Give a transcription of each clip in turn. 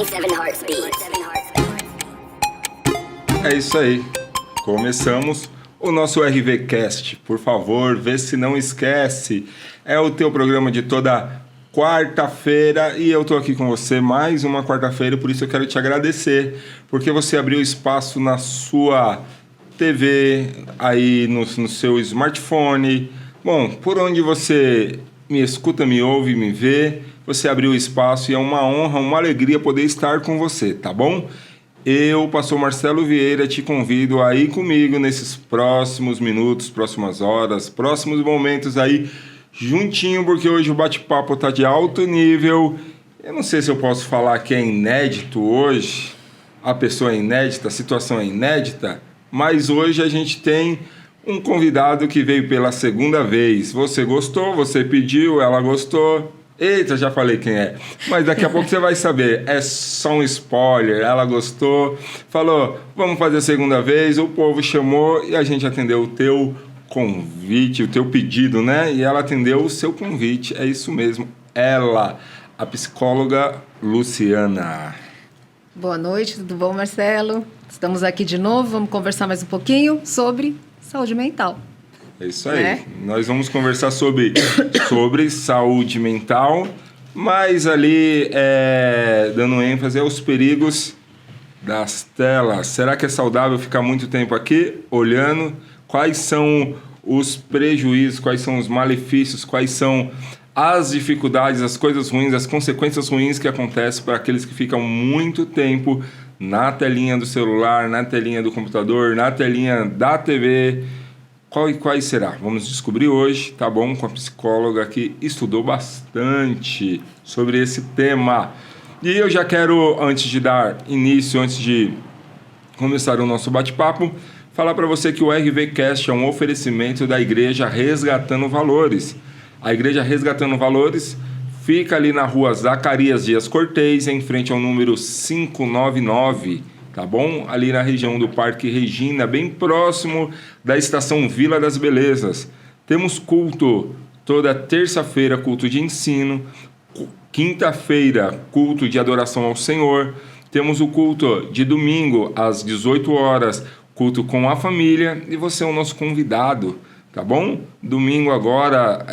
27 Hearts Beats. É isso aí. Começamos o nosso RVCast. Por favor, vê se não esquece. É o teu programa de toda quarta-feira e eu tô aqui com você mais uma quarta-feira, por isso eu quero te agradecer, porque você abriu espaço na sua TV, aí no seu smartphone. Bom, por onde você me escuta, me ouve, me vê, você abriu espaço e é uma honra, uma alegria poder estar com você, tá bom? Eu, pastor Marcelo Vieira, te convido a ir comigo nesses próximos minutos, próximas horas, próximos momentos aí, juntinho, porque hoje o bate-papo tá de alto nível. Eu não sei se eu posso falar que é inédito hoje, a pessoa é inédita, a situação é inédita, mas hoje a gente tem um convidado que veio pela segunda vez. Você gostou, você pediu, ela gostou. Eita, já falei quem é. Mas daqui a pouco você vai saber. É só um spoiler. Ela gostou, falou, vamos fazer a segunda vez. O povo chamou e a gente atendeu o teu convite, o teu pedido, né? E ela atendeu o seu convite. É isso mesmo. Ela, a psicóloga Luciana. Boa noite, tudo bom, Marcelo? Estamos aqui de novo, vamos conversar mais um pouquinho sobre saúde mental. É isso aí. Nós vamos conversar sobre saúde mental, mas ali dando ênfase aos perigos das telas. Será que é saudável ficar muito tempo aqui olhando? Quais são os prejuízos, quais são os malefícios, quais são as dificuldades, as coisas ruins, as consequências ruins que acontecem para aqueles que ficam muito tempo na telinha do celular, na telinha do computador, na telinha da TV. Quais será? Vamos descobrir hoje, tá bom? Com a psicóloga que estudou bastante sobre esse tema. E eu já quero, antes de dar início, antes de começar o nosso bate-papo, falar para você que o RVCast é um oferecimento da Igreja Resgatando Valores. A Igreja Resgatando Valores fica ali na rua Zacarias Dias Cortez, em frente ao número 599, tá bom? Ali na região do Parque Regina, bem próximo da estação Vila das Belezas. Temos culto toda terça-feira, culto de ensino, quinta-feira, culto de adoração ao Senhor. Temos o culto de domingo, às 18 horas, culto com a família, e você é o nosso convidado, tá bom? Domingo agora,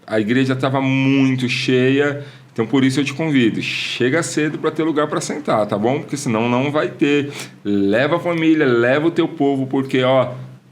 a igreja estava muito cheia, então por isso eu te convido, chega cedo para ter lugar para sentar, tá bom? Porque senão não vai ter. Leva a família, leva o teu povo, porque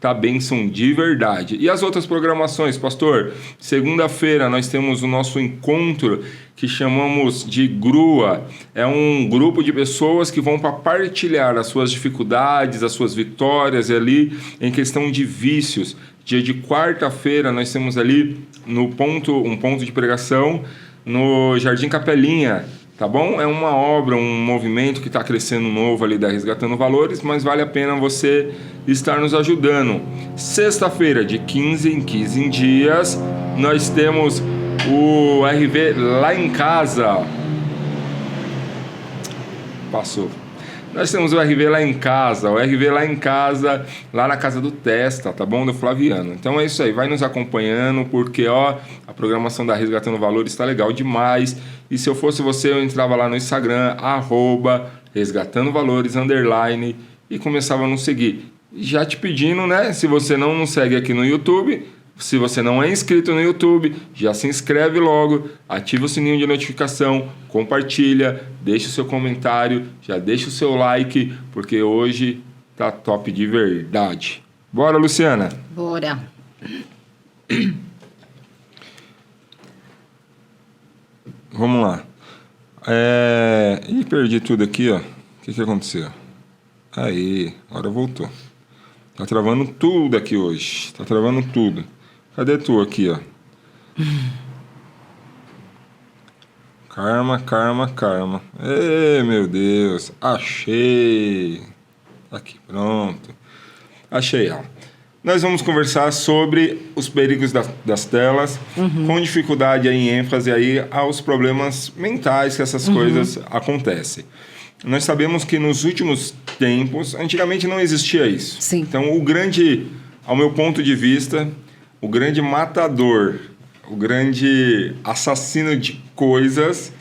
tá bênção de verdade. E as outras programações, pastor? Segunda-feira nós temos o nosso encontro que chamamos de GRUA. É um grupo de pessoas que vão para partilhar as suas dificuldades, as suas vitórias ali em questão de vícios. Dia de quarta-feira nós temos ali um ponto de pregação no Jardim Capelinha, tá bom? É uma obra, um movimento que está crescendo novo ali da Resgatando Valores, mas vale a pena você estar nos ajudando. Sexta-feira, de 15 em 15 dias, nós temos o RV Lá em Casa. Passou. Nós temos o RV Lá em Casa, lá na casa do Testa, tá bom? Do Flaviano. Então é isso aí, vai nos acompanhando, porque a programação da Resgatando Valores está legal demais. E se eu fosse você, eu entrava lá no Instagram, @ResgatandoValores_, e começava a nos seguir. Já te pedindo, né? Se você não nos segue aqui no YouTube, se você não é inscrito no YouTube, já se inscreve logo, ativa o sininho de notificação, compartilha, deixa o seu comentário, já deixa o seu like, porque hoje tá top de verdade. Bora, Luciana? Bora. Vamos lá. Ih, perdi tudo aqui, ó. O que aconteceu? Aí, agora voltou. Tá travando tudo aqui hoje. Tá travando tudo. Cadê tu aqui, ó? Karma. Ei, meu Deus. Achei. Aqui, pronto. Achei ela. Nós vamos conversar sobre os perigos das telas, com dificuldade aí, ênfase aí aos problemas mentais que essas coisas acontecem. Nós sabemos que nos últimos tempos, antigamente não existia isso. Sim. Então, ao meu ponto de vista, o grande matador, o grande assassino de coisas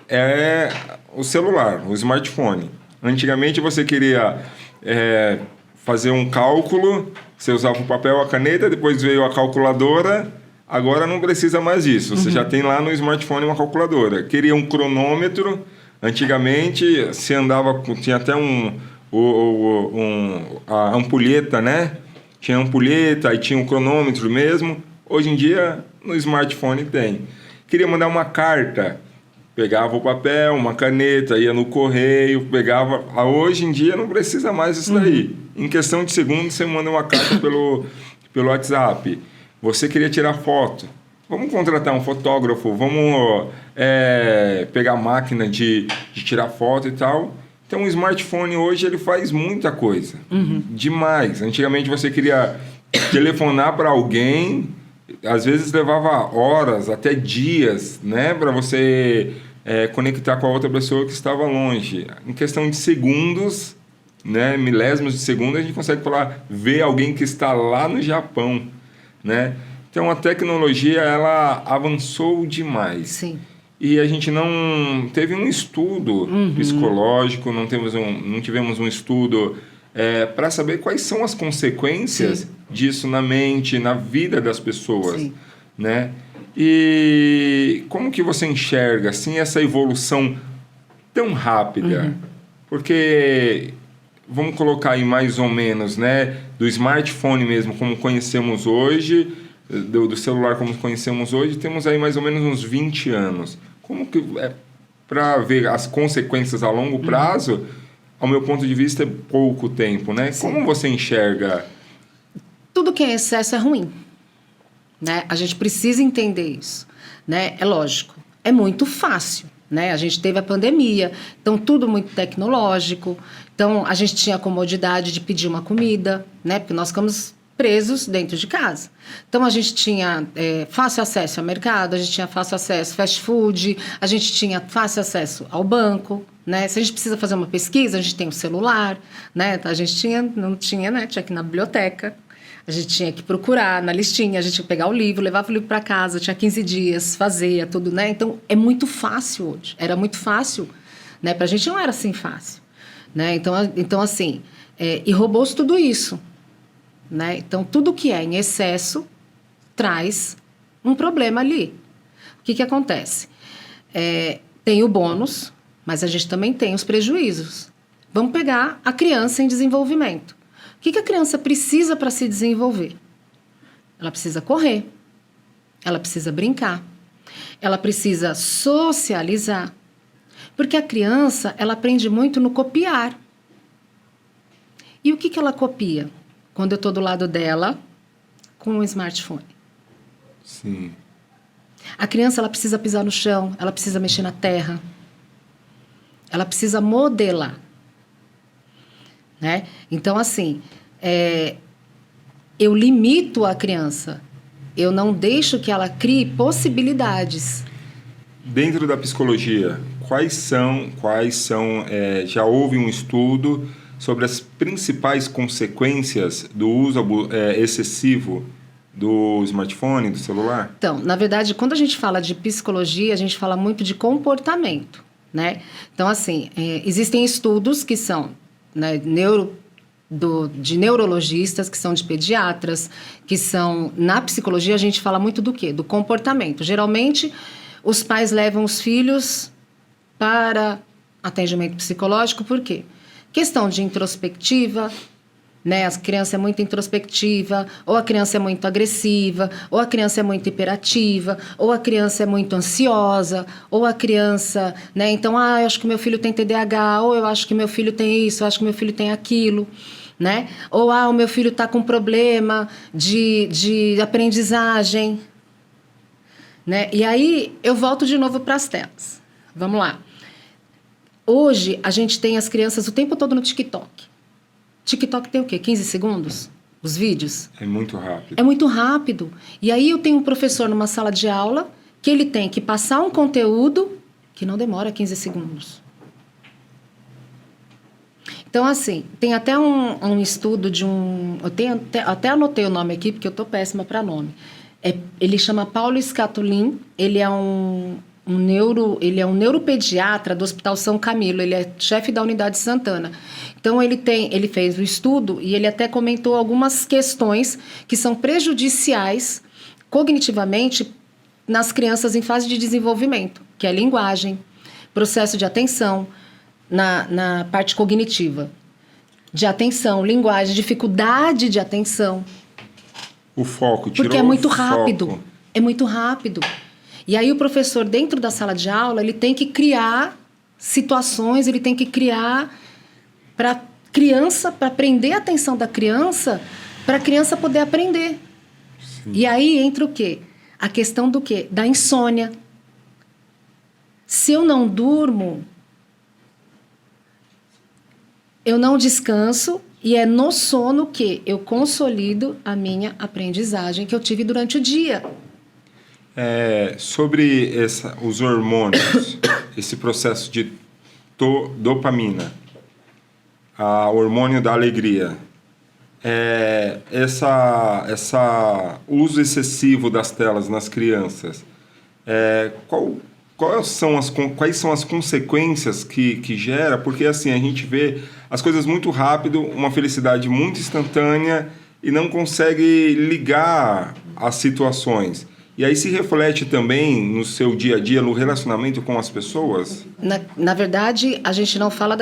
é o celular, o smartphone. Antigamente você queria fazer um cálculo, você usava o papel, a caneta, depois veio a calculadora, agora não precisa mais disso. Você já tem lá no smartphone uma calculadora. Queria um cronômetro, antigamente se andava, tinha até a ampulheta, né? Tinha ampulheta, aí tinha um cronômetro mesmo. Hoje em dia, no smartphone tem. Queria mandar uma carta, pegava o papel, uma caneta, ia no correio, pegava... Hoje em dia não precisa mais isso daí. Em questão de segundos, você manda uma carta pelo WhatsApp. Você queria tirar foto. Vamos contratar um fotógrafo, vamos pegar a máquina de tirar foto e tal. Então, o smartphone hoje ele faz muita coisa. Demais. Antigamente, você queria telefonar para alguém, às vezes levava horas, até dias, né? Para você conectar com a outra pessoa que estava longe. Em questão de segundos, né? Milésimos de segundo, a gente consegue ver alguém que está lá no Japão, né? Então, a tecnologia, ela avançou demais. Sim. E a gente não teve um estudo psicológico, não tivemos um estudo para saber quais são as consequências disso na mente, na vida das pessoas, né? E como que você enxerga assim, essa evolução tão rápida? Porque, vamos colocar aí mais ou menos, né, do smartphone mesmo, como conhecemos hoje, do celular como conhecemos hoje, temos aí mais ou menos uns 20 anos. Como que para ver as consequências a longo prazo, ao meu ponto de vista, é pouco tempo, né? Sim. Como você enxerga? Tudo que é excesso é ruim, né? A gente precisa entender isso, né? É lógico, é muito fácil, né? A gente teve a pandemia, então tudo muito tecnológico. Então a gente tinha a comodidade de pedir uma comida, né? Porque nós ficamos presos dentro de casa. Então, a gente tinha fácil acesso ao mercado, a gente tinha fácil acesso ao fast food, a gente tinha fácil acesso ao banco, né? Se a gente precisa fazer uma pesquisa, a gente tem o celular, né? A gente não tinha, né? Tinha que ir na biblioteca, a gente tinha que procurar na listinha, a gente tinha que pegar o livro, levava o livro para casa, tinha 15 dias, fazia tudo, né? Então, é muito fácil hoje. Era muito fácil, né? Para a gente não era assim fácil, né? Então assim, e roubou-se tudo isso, né? Então, tudo que é em excesso traz um problema ali. O que acontece? Tem o bônus, mas a gente também tem os prejuízos. Vamos pegar a criança em desenvolvimento. O que a criança precisa para se desenvolver? Ela precisa correr, ela precisa brincar, ela precisa socializar, porque a criança ela aprende muito no copiar. E o que ela copia? Quando eu estou do lado dela, com o smartphone. Sim. A criança, ela precisa pisar no chão, ela precisa mexer na terra. Ela precisa modelar. Né? Então, assim, eu limito a criança. Eu não deixo que ela crie possibilidades. Dentro da psicologia, quais são já houve um estudo sobre as principais consequências do uso excessivo do smartphone, do celular? Então, na verdade, quando a gente fala de psicologia, a gente fala muito de comportamento, né? Então, assim, existem estudos que são, né, de neurologistas, que são de pediatras, que são... Na psicologia, a gente fala muito do quê? Do comportamento. Geralmente, os pais levam os filhos para atendimento psicológico, por quê? Questão de introspectiva, né? A criança é muito introspectiva, ou a criança é muito agressiva, ou a criança é muito hiperativa, ou a criança é muito ansiosa, ou a criança, né? Então, eu acho que meu filho tem TDAH, ou eu acho que meu filho tem isso, eu acho que meu filho tem aquilo, né? Ou, o meu filho está com problema de aprendizagem, né? E aí, eu volto de novo para as telas. Vamos lá. Hoje, a gente tem as crianças o tempo todo no TikTok. TikTok tem o quê? 15 segundos? Os vídeos? É muito rápido. É muito rápido. E aí eu tenho um professor numa sala de aula que ele tem que passar um conteúdo que não demora 15 segundos. Então, assim, tem até um estudo de um... Eu até anotei o nome aqui, porque eu estou péssima para nome. Ele chama Paulo Scatolin. Ele é um ele é um neuropediatra do Hospital São Camilo, ele é chefe da unidade Santana. Então, ele fez o estudo e ele até comentou algumas questões que são prejudiciais cognitivamente nas crianças em fase de desenvolvimento, que é linguagem, processo de atenção, na parte cognitiva. De atenção, linguagem, dificuldade de atenção. O foco, tirou porque é muito rápido. Foco. É muito rápido. E aí o professor, dentro da sala de aula, ele tem que criar situações, ele tem que criar para criança, para prender a atenção da criança, para a criança poder aprender. Sim. E aí entra o quê? A questão do quê? Da insônia. Se eu não durmo, eu não descanso, e é no sono que eu consolido a minha aprendizagem que eu tive durante o dia. Sobre os hormônios, esse processo de dopamina, o hormônio da alegria, uso excessivo das telas nas crianças, quais são as consequências que gera? Porque assim, a gente vê as coisas muito rápido, uma felicidade muito instantânea e não consegue ligar as situações. E aí se reflete também no seu dia a dia, no relacionamento com as pessoas? Na verdade, a gente não fala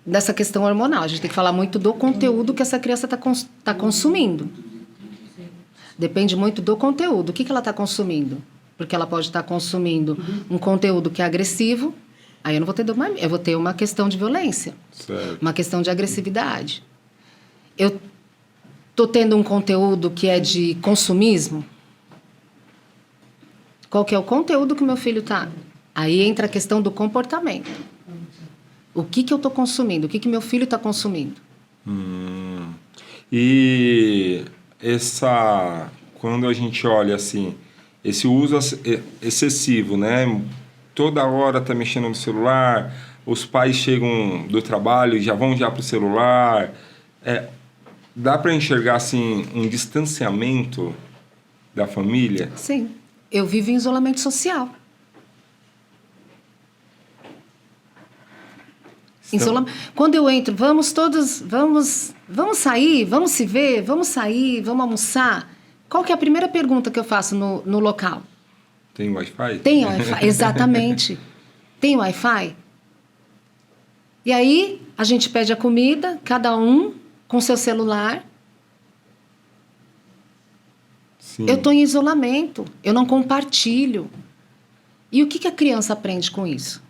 dessa questão hormonal. A gente tem que falar muito do conteúdo que essa criança está consumindo. Depende muito do conteúdo. O que ela está consumindo? Porque ela pode estar consumindo um conteúdo que é agressivo, aí eu não vou ter eu vou ter uma questão de violência, certo. Uma questão de agressividade. Eu estou tendo um conteúdo que é de consumismo. Qual que é o conteúdo que o meu filho está? Aí entra a questão do comportamento. O que eu estou consumindo? O que meu filho está consumindo? E quando a gente olha assim, esse uso excessivo, né? Toda hora tá mexendo no celular, os pais chegam do trabalho e já vão para o celular. Dá para enxergar assim um distanciamento da família? Sim. Eu vivo em isolamento social. Quando eu entro, vamos sair, vamos se ver, vamos sair, vamos almoçar. Qual que é a primeira pergunta que eu faço no local? Tem Wi-Fi? Tem Wi-Fi, exatamente. Tem Wi-Fi? E aí, a gente pede a comida, cada um com seu celular. Sim. Eu estou em isolamento, eu não compartilho. E o que a criança aprende com isso?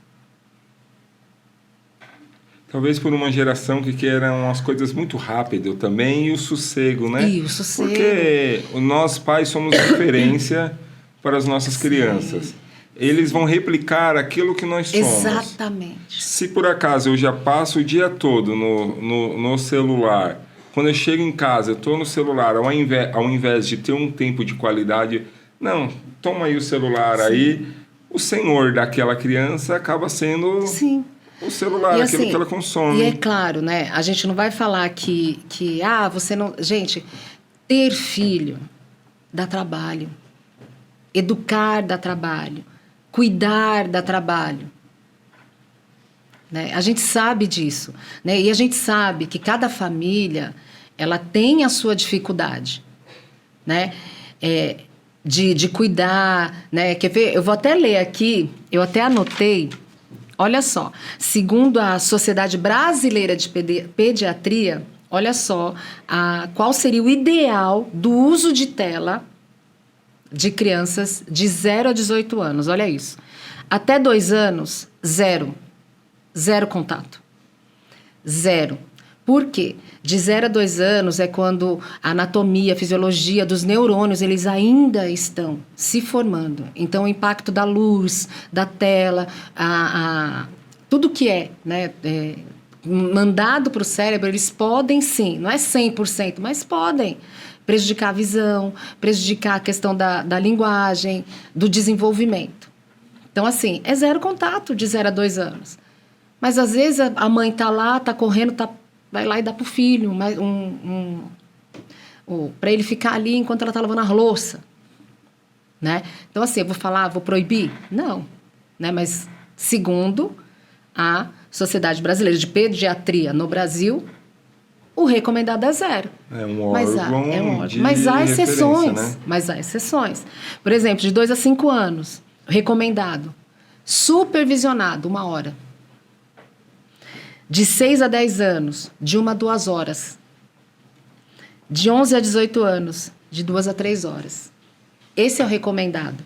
Talvez por uma geração que queiram as coisas muito rápido também, e o sossego, né? E o sossego. Porque nós pais somos referência para as nossas crianças. Eles vão replicar aquilo que nós somos. Exatamente. Se por acaso eu já passo o dia todo no celular, quando eu chego em casa, eu estou no celular, ao invés de ter um tempo de qualidade, não, toma aí o celular. Sim. Aí, o senhor daquela criança acaba sendo... Sim. O celular, e, aquilo assim, que ela consome. E é claro, né? A gente não vai falar que você não... Gente, ter filho dá trabalho. Educar dá trabalho. Cuidar dá trabalho. Né? A gente sabe disso. Né? E a gente sabe que cada família ela tem a sua dificuldade. Né? De cuidar. Né? Quer ver? Eu vou até ler aqui, eu até anotei. Olha só, segundo a Sociedade Brasileira de Pediatria, olha só qual seria o ideal do uso de tela de crianças de 0 a 18 anos. Olha isso. Até 2 anos, 0. 0 contato. 0. Por quê? De 0 a 2 anos é quando a anatomia, a fisiologia dos neurônios, eles ainda estão se formando. Então, o impacto da luz, da tela, tudo que mandado para o cérebro, eles podem sim, não é 100%, mas podem prejudicar a visão, prejudicar a questão da linguagem, do desenvolvimento. Então, assim, é 0 contato de 0 a 2 anos. Mas, às vezes, a mãe está lá, está correndo, vai lá e dá para o filho, para ele ficar ali enquanto ela está lavando a louça. Né? Então, assim, eu vou proibir? Não. né? Mas segundo a Sociedade Brasileira de Pediatria no Brasil, o recomendado é 0. É um órgão de Mas há exceções. né? Mas há exceções. Por exemplo, de 2 a 5 anos, recomendado. Supervisionado, 1 hora. De 6 a 10 anos, de 1 a 2 horas. De 11 a 18 anos, de 2 a 3 horas. Esse é o recomendado.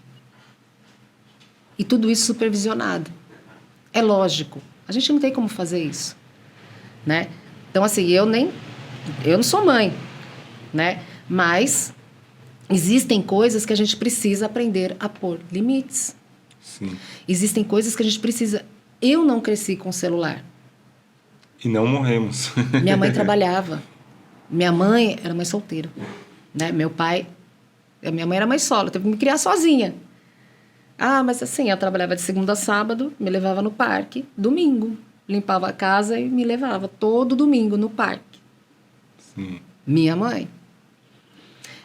E tudo isso supervisionado. É lógico. A gente não tem como fazer isso, né? Então, assim, eu não sou mãe, né? Mas existem coisas que a gente precisa aprender a pôr limites. Sim. Existem coisas que a gente precisa... Eu não cresci com celular. E não morremos. Minha mãe trabalhava. Minha mãe era mãe solteira, né? Meu pai... Minha mãe era mãe solo, teve que me criar sozinha. Ah, mas assim, eu trabalhava de segunda a sábado, me levava no parque, domingo. Limpava a casa e me levava todo domingo no parque. Sim. Minha mãe.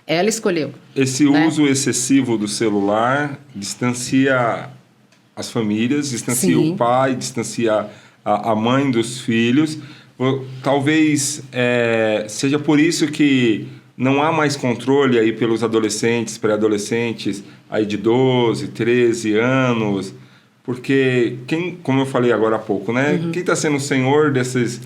Ela escolheu. Esse uso excessivo do celular distancia as famílias, distancia Sim. o pai, distancia a mãe dos filhos. Talvez seja por isso que não há mais controle aí pelos adolescentes, pré-adolescentes, aí de 12, 13 anos, porque como eu falei agora há pouco, né? Quem está sendo o senhor dessas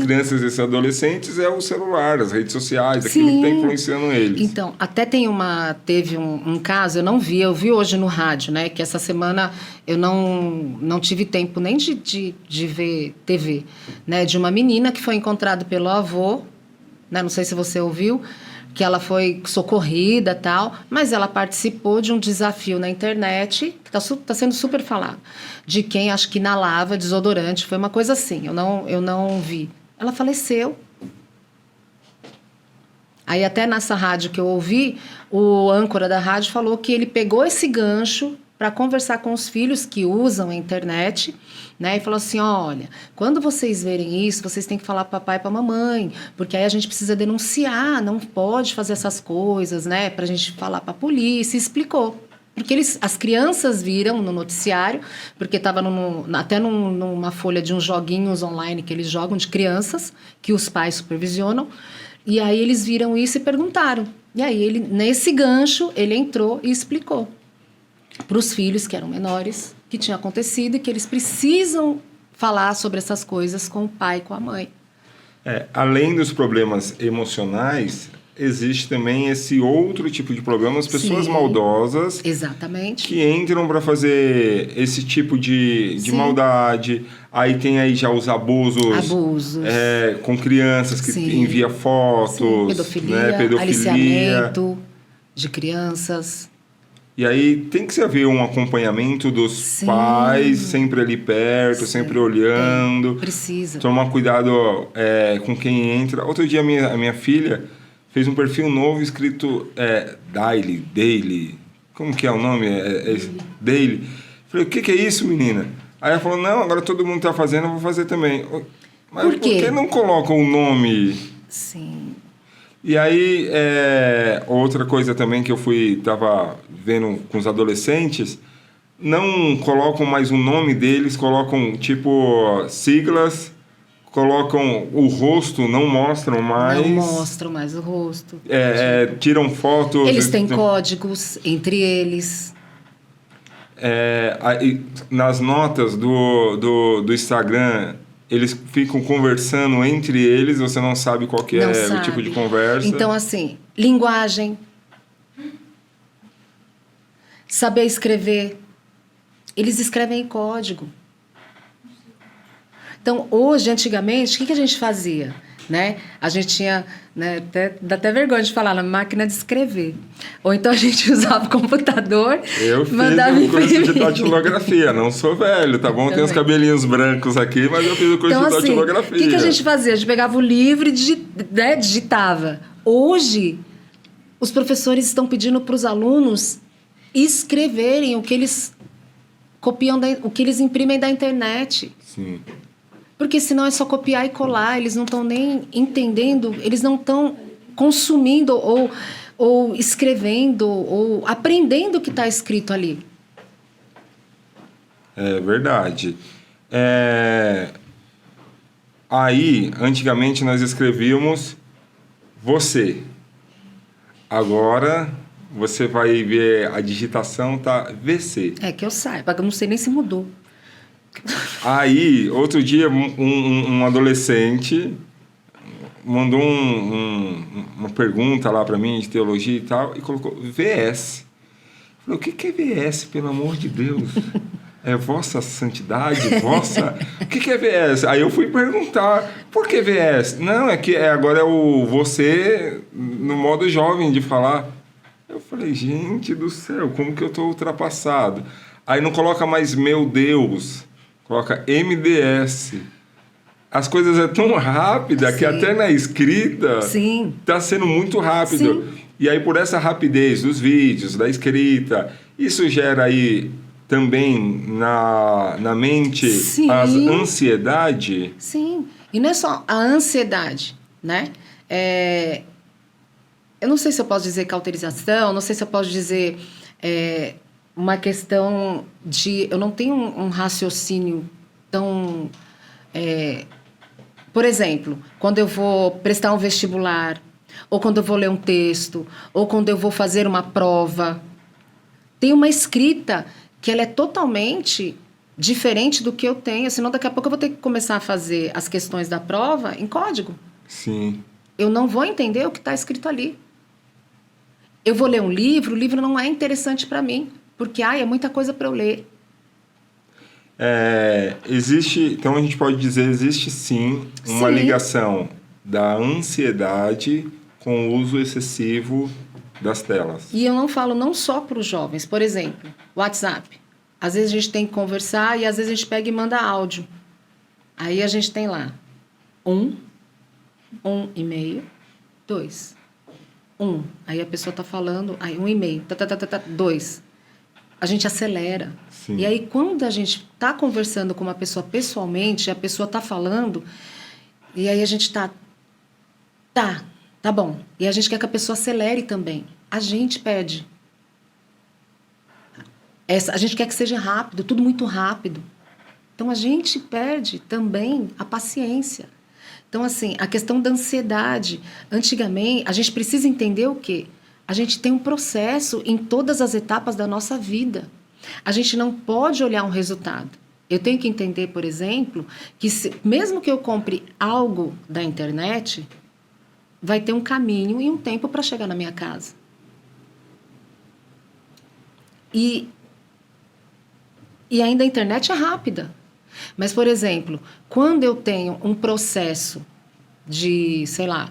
crianças, desses adolescentes é o celular, as redes sociais, aquilo que está influenciando eles. Então, até teve um caso, eu vi hoje no rádio, né? Que essa semana eu não tive tempo nem de ver TV, né? De uma menina que foi encontrada pelo avô, né? Não sei se você ouviu, que ela foi socorrida e tal, mas ela participou de um desafio na internet, que está sendo super falado, de quem acho que inalava desodorante, foi uma coisa assim, eu não vi. Ela faleceu. Aí até nessa rádio que eu ouvi, o âncora da rádio falou que ele pegou esse gancho para conversar com os filhos que usam a internet, né? E falou assim, olha, quando vocês verem isso, vocês têm que falar para papai e para mamãe, porque aí a gente precisa denunciar, não pode fazer essas coisas, né? Para a gente falar para a polícia. E explicou. Porque as crianças viram no noticiário, porque estava até numa folha de uns joguinhos online que eles jogam de crianças, que os pais supervisionam, e aí eles viram isso e perguntaram. E aí, nesse gancho, ele entrou e explicou para os filhos que eram menores, que tinha acontecido e que eles precisam falar sobre essas coisas com o pai e com a mãe. Além dos problemas emocionais, existe também esse outro tipo de problema, as pessoas maldosas. Exatamente. Que entram para fazer esse tipo de maldade. Aí tem aí já os abusos. Com crianças que enviam fotos. Pedofilia, pedofilia, aliciamento de crianças. E aí tem que haver um acompanhamento dos pais, sempre ali perto, sempre olhando. Precisa. Tomar cuidado com quem entra. Outro dia a minha filha fez um perfil novo escrito Daily. Como que é o nome? Daily. Falei, o que é isso, menina? Aí ela falou, não, agora todo mundo está fazendo, eu vou fazer também. Mas por que não coloca o nome? Sim. E aí, outra coisa também que eu estava vendo com os adolescentes, não colocam mais o nome deles, colocam tipo siglas, colocam o rosto, não mostram mais. Não mostram mais o rosto. Tiram fotos. Eles têm códigos entre eles. Nas notas do Instagram, eles ficam conversando entre eles, você não sabe qual que o tipo de conversa. Então, assim, linguagem, saber escrever. Eles escrevem em código. Então, hoje, antigamente, o que a gente fazia? Né? A gente tinha, né, dá até vergonha de falar, na máquina de escrever. Ou então a gente usava o computador, mandava imprimir. Eu fiz o curso de datilografia, não sou velho, tá bom? Tem uns cabelinhos brancos aqui, mas eu fiz o curso de datilografia. O que a gente fazia? A gente pegava o livro e digitava. Hoje, os professores estão pedindo para os alunos escreverem o que eles copiam, o que eles imprimem da internet. Sim. Porque senão é só copiar e colar, eles não estão nem entendendo, eles não estão consumindo ou escrevendo ou aprendendo o que está escrito ali. É verdade. Aí, antigamente nós escrevíamos você. Agora, você vai ver a digitação, tá VC. É que eu saiba, eu não sei nem se mudou. Aí, outro dia, um adolescente mandou uma pergunta lá para mim de teologia e tal, e colocou VS. Eu falei, o que é VS, pelo amor de Deus? É vossa santidade, vossa... O que é VS? Aí eu fui perguntar, por que VS? Não, é que agora é o você no modo jovem de falar. Eu falei, gente do céu, como que eu tô ultrapassado? Aí não coloca mais meu Deus, coloca MDS. As coisas é tão rápida que até na escrita está sendo muito rápido. Sim. E aí, por essa rapidez dos vídeos, da escrita, isso gera aí também na mente a ansiedade? Sim, e não é só a ansiedade, né? Eu não sei se eu posso dizer cauterização, não sei se eu posso dizer uma questão de... Eu não tenho um raciocínio tão... por exemplo, quando eu vou prestar um vestibular, ou quando eu vou ler um texto, ou quando eu vou fazer uma prova, tem uma escrita que ela é totalmente diferente do que eu tenho, senão daqui a pouco eu vou ter que começar a fazer as questões da prova em código. Sim. Eu não vou entender o que está escrito ali. Eu vou ler um livro, o livro não é interessante para mim, porque é muita coisa para eu ler. Então a gente pode dizer, existe sim uma ligação da ansiedade com o uso excessivo das telas. E eu não falo não só para os jovens, por exemplo, WhatsApp. Às vezes a gente tem que conversar e às vezes a gente pega e manda áudio. Aí a gente tem lá 1 e-mail, 2. 1. Aí a pessoa está falando, aí 1 e-mail, 2. A gente acelera. Sim. E aí, quando a gente está conversando com uma pessoa pessoalmente, a pessoa está falando, e aí a gente tá bom. E a gente quer que a pessoa acelere também. A gente pede. A gente quer que seja rápido, tudo muito rápido. Então, a gente perde também a paciência. Então, assim, a questão da ansiedade. Antigamente, a gente precisa entender o quê? A gente tem um processo em todas as etapas da nossa vida. A gente não pode olhar um resultado. Eu tenho que entender, por exemplo, que mesmo que eu compre algo da internet, vai ter um caminho e um tempo para chegar na minha casa. E ainda a internet é rápida. Mas, por exemplo, quando eu tenho um processo de, sei lá,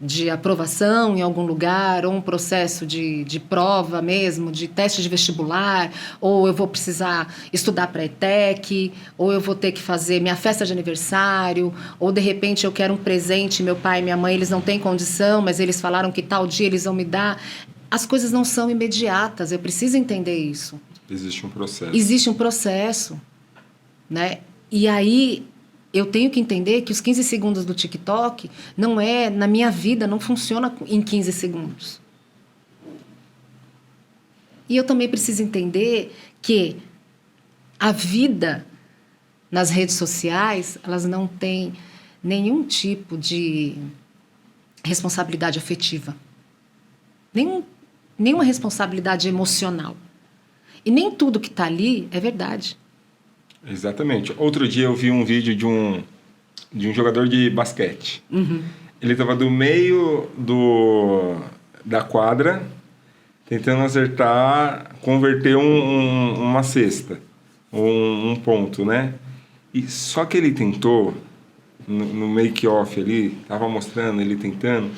de aprovação em algum lugar, ou um processo de prova mesmo, de teste de vestibular, ou eu vou precisar estudar para a ETEC, ou eu vou ter que fazer minha festa de aniversário, ou de repente eu quero um presente, meu pai e minha mãe, eles não têm condição, mas eles falaram que tal dia eles vão me dar. As coisas não são imediatas, eu preciso entender isso. Existe um processo. Existe um processo, né? E aí eu tenho que entender que os 15 segundos do TikTok não é, na minha vida, não funciona em 15 segundos. E eu também preciso entender que a vida nas redes sociais, elas não têm nenhum tipo de responsabilidade afetiva. Nenhuma responsabilidade emocional. E nem tudo que está ali é verdade. Exatamente. Outro dia eu vi um vídeo de um jogador de basquete. Uhum. Ele estava do meio da quadra, tentando acertar, converter uma cesta, um ponto, né? E só que ele tentou, no make-off ali, estava mostrando ele tentando,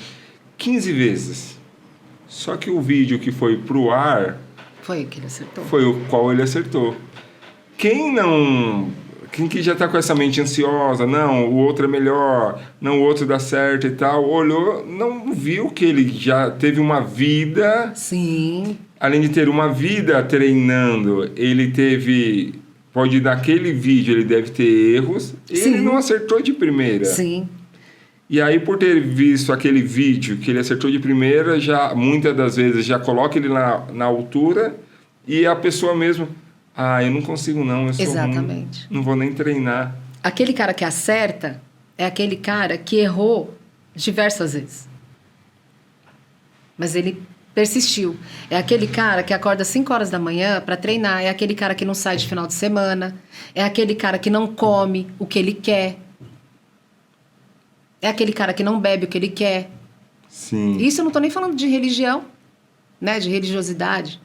15 vezes. Só que o vídeo que foi pro ar... Foi o que ele acertou. Foi o qual ele acertou. Quem que já está com essa mente ansiosa, não, o outro é melhor, não, o outro dá certo e tal, olhou, não viu que ele já teve uma vida... Sim. Além de ter uma vida treinando, pode naquele vídeo ele deve ter erros, ele não acertou de primeira. Sim. E aí, por ter visto aquele vídeo que ele acertou de primeira, já muitas das vezes já coloca ele na altura E a pessoa mesmo, eu não consigo não, eu sou Exatamente. ruim, não vou nem treinar. Aquele cara que acerta é aquele cara que errou diversas vezes. Mas ele persistiu. É aquele cara que acorda às 5 horas da manhã para treinar. É aquele cara que não sai de final de semana. É aquele cara que não come o que ele quer. É aquele cara que não bebe o que ele quer. Sim. Isso eu não estou nem falando de religião, né? De religiosidade.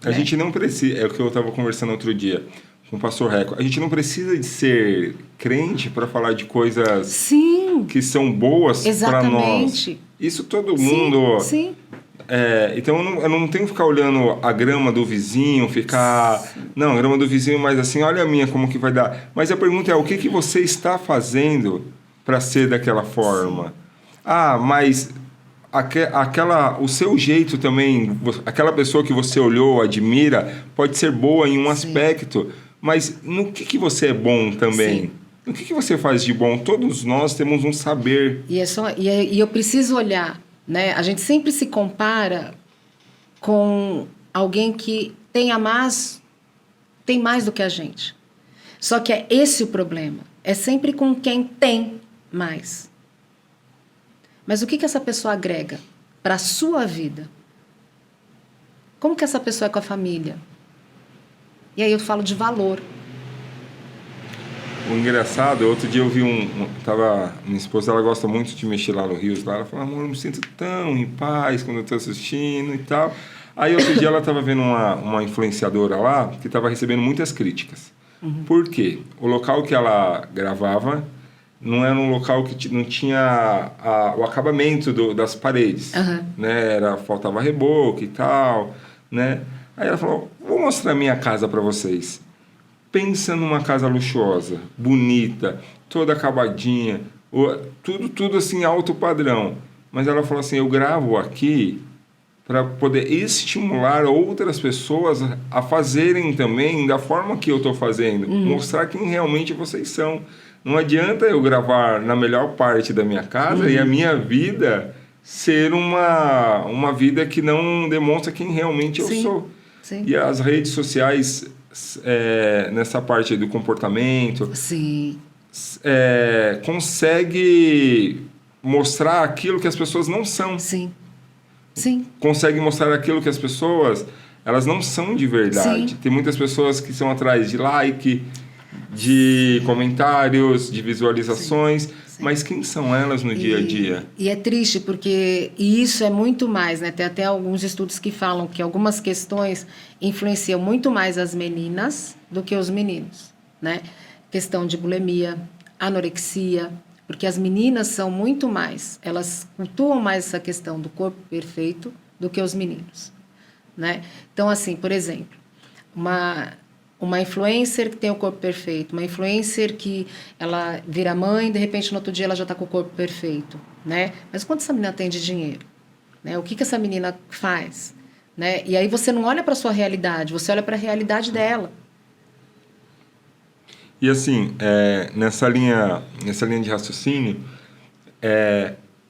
A gente não precisa... É o que eu estava conversando outro dia com o pastor Reco. A gente não precisa de ser crente para falar de coisas... Sim. Que são boas para nós. Isso todo mundo... Sim. Então eu não tenho que ficar olhando a grama do vizinho, ficar... Não, a grama do vizinho, mas assim, olha a minha, como que vai dar. Mas a pergunta é, o que você está fazendo para ser daquela forma? Sim. Mas o seu jeito também, aquela pessoa que você olhou, admira, pode ser boa em um aspecto, mas no que você é bom também? Sim. O que você faz de bom? Todos nós temos um saber. E eu preciso olhar, né? A gente sempre se compara com alguém que tem mais do que a gente. Só que é esse o problema. É sempre com quem tem mais. Mas o que essa pessoa agrega para a sua vida? Como que essa pessoa é com a família? E aí eu falo de valor. O engraçado, outro dia eu vi minha esposa, ela gosta muito de mexer lá no Rios, lá, ela falou, amor, eu me sinto tão em paz quando eu estou assistindo e tal. Aí outro dia ela estava vendo uma influenciadora lá, que estava recebendo muitas críticas. Uhum. Por quê? O local que ela gravava não era um local que não tinha o acabamento das paredes, né? Faltava reboco e tal, né? Aí ela falou, vou mostrar a minha casa para vocês. Pensa numa casa luxuosa, bonita, toda acabadinha, tudo assim, alto padrão. Mas ela falou assim, eu gravo aqui para poder estimular outras pessoas a fazerem também da forma que eu estou fazendo. Mostrar quem realmente vocês são. Não adianta eu gravar na melhor parte da minha casa e a minha vida ser uma vida que não demonstra quem realmente eu sou. Sim. E as redes sociais... nessa parte do comportamento, sim. Consegue mostrar aquilo que as pessoas não são. Sim. Sim. Consegue mostrar aquilo que as pessoas elas não são de verdade. Sim. Tem muitas pessoas que são atrás de like, de comentários, de visualizações, sim. Mas quem são elas no dia a dia? E é triste porque isso é muito mais, né? Tem até alguns estudos que falam que algumas questões influenciam muito mais as meninas do que os meninos, né? Questão de bulimia, anorexia, porque as meninas são muito mais, elas cultuam mais essa questão do corpo perfeito do que os meninos, né? Então, assim, por exemplo, uma influencer que tem o corpo perfeito, uma influencer que ela vira mãe, de repente no outro dia ela já está com o corpo perfeito, né? Mas quanto essa menina tem de dinheiro? Né? O que essa menina faz? Né? E aí você não olha para a sua realidade, você olha para a realidade dela. E assim, nessa linha de raciocínio,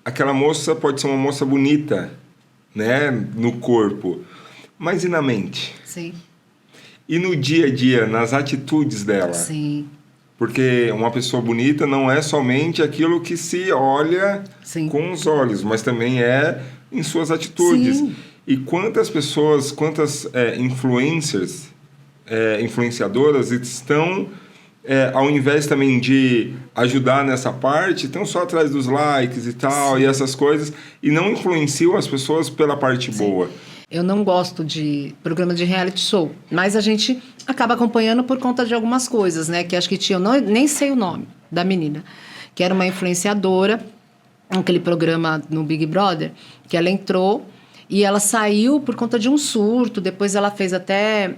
aquela moça pode ser uma moça bonita, né, no corpo, mas e na mente? Sim. E no dia a dia, nas atitudes dela? Sim. Porque uma pessoa bonita não é somente aquilo que se olha sim. com os olhos, mas também é em suas atitudes. Sim. E quantas pessoas, influencers, influenciadoras estão, ao invés também de ajudar nessa parte, estão só atrás dos likes e tal, sim. e essas coisas, e não influenciam as pessoas pela parte sim. boa. Eu não gosto de programa de reality show, mas a gente acaba acompanhando por conta de algumas coisas, né? Que acho que tinha, nem sei o nome da menina, que era uma influenciadora, aquele programa no Big Brother, que ela entrou e ela saiu por conta de um surto, depois ela fez até,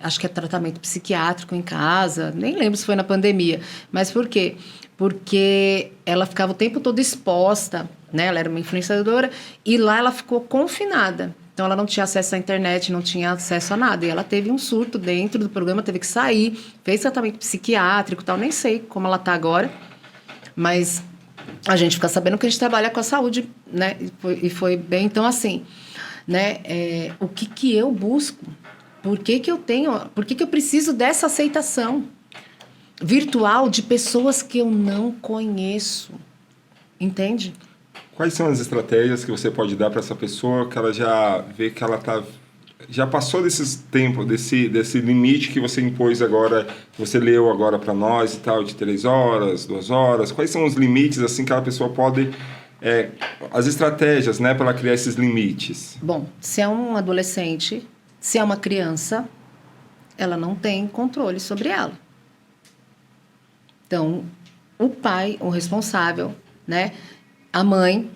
acho que é tratamento psiquiátrico em casa, nem lembro se foi na pandemia, mas por quê? Porque ela ficava o tempo todo exposta, né? Ela era uma influenciadora e lá ela ficou confinada. Então, ela não tinha acesso à internet, não tinha acesso a nada. E ela teve um surto dentro do programa, teve que sair, fez tratamento psiquiátrico e tal. Nem sei como ela está agora, mas a gente fica sabendo que a gente trabalha com a saúde, né? E foi bem. Então, assim, né? O que eu busco? Por que eu preciso dessa aceitação virtual de pessoas que eu não conheço? Entende? Quais são as estratégias que você pode dar para essa pessoa que ela já vê que ela já passou desses tempos, desse limite que você impôs agora, que você leu agora para nós e tal, de 3 horas, 2 horas? Quais são os limites assim que a pessoa pode... as estratégias, né, para ela criar esses limites? Bom, se é um adolescente, se é uma criança, ela não tem controle sobre ela. Então, o pai, o responsável, né, a mãe,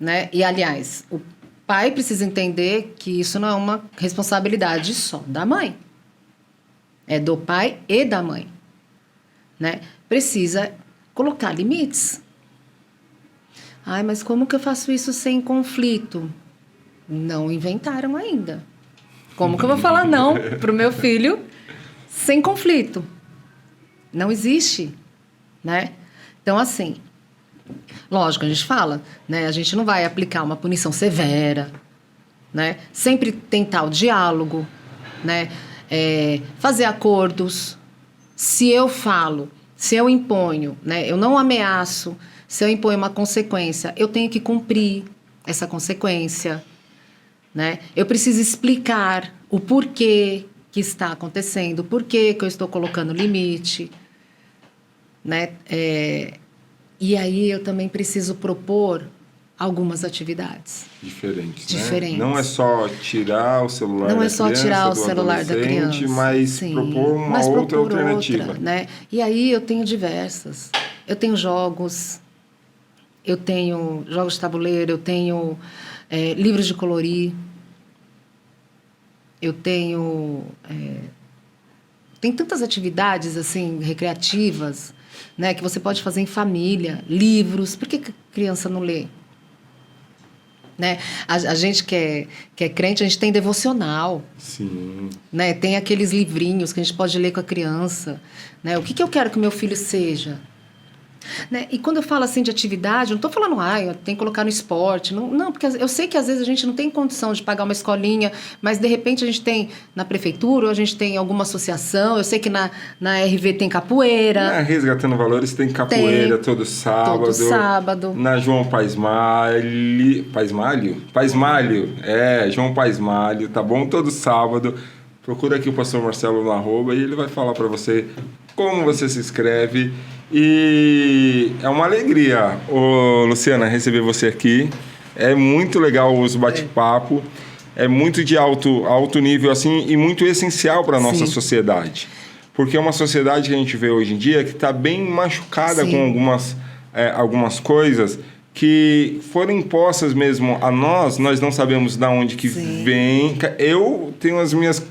né, e aliás, o pai precisa entender que isso não é uma responsabilidade só da mãe. É do pai e da mãe, né? Precisa colocar limites. Ai, mas como que eu faço isso sem conflito? Não inventaram ainda. Como que eu vou falar não pro meu filho sem conflito? Não existe, né? Então, assim, lógico, a gente fala, né? A gente não vai aplicar uma punição severa, né? Sempre tentar o diálogo, né? Fazer acordos. Se eu falo, se eu imponho, né? Eu não ameaço. Se eu imponho uma consequência, eu tenho que cumprir essa consequência, né? Eu preciso explicar o porquê que está acontecendo, o porquê que eu estou colocando limite, né? E aí eu também preciso propor algumas atividades. Diferentes. Né? Não é só tirar o celular Não da é só criança, tirar o celular da criança, mas sim, propor uma outra alternativa. né? E aí eu tenho diversas. Eu tenho jogos, eu tenho jogos de tabuleiro, eu tenho livros de colorir, eu tenho... tem tantas atividades assim recreativas, né, que você pode fazer em família, livros. Por que a criança não lê? Né? A gente que é crente, a gente tem devocional. Sim. Né? Tem aqueles livrinhos que a gente pode ler com a criança. Né? O que eu quero que o meu filho seja? Né? E quando eu falo assim de atividade, eu não estou falando, eu tenho que colocar no esporte. Não, porque eu sei que às vezes a gente não tem condição de pagar uma escolinha, mas de repente a gente tem na prefeitura, ou a gente tem alguma associação. Eu sei que na RV tem capoeira. Resgatando Valores tem capoeira todo sábado. Todo sábado. Na João Paismalho. João Paismalho, tá bom? Todo sábado. Procura aqui o pastor Marcelo no @ e ele vai falar para você como você se inscreve. E é uma alegria, Luciana, receber você aqui. É muito legal os bate-papo. É muito de alto nível assim, e muito essencial para a nossa sociedade. Porque é uma sociedade que a gente vê hoje em dia que está bem machucada com algumas coisas que foram impostas mesmo a nós não sabemos de onde que vem. Eu tenho as minhas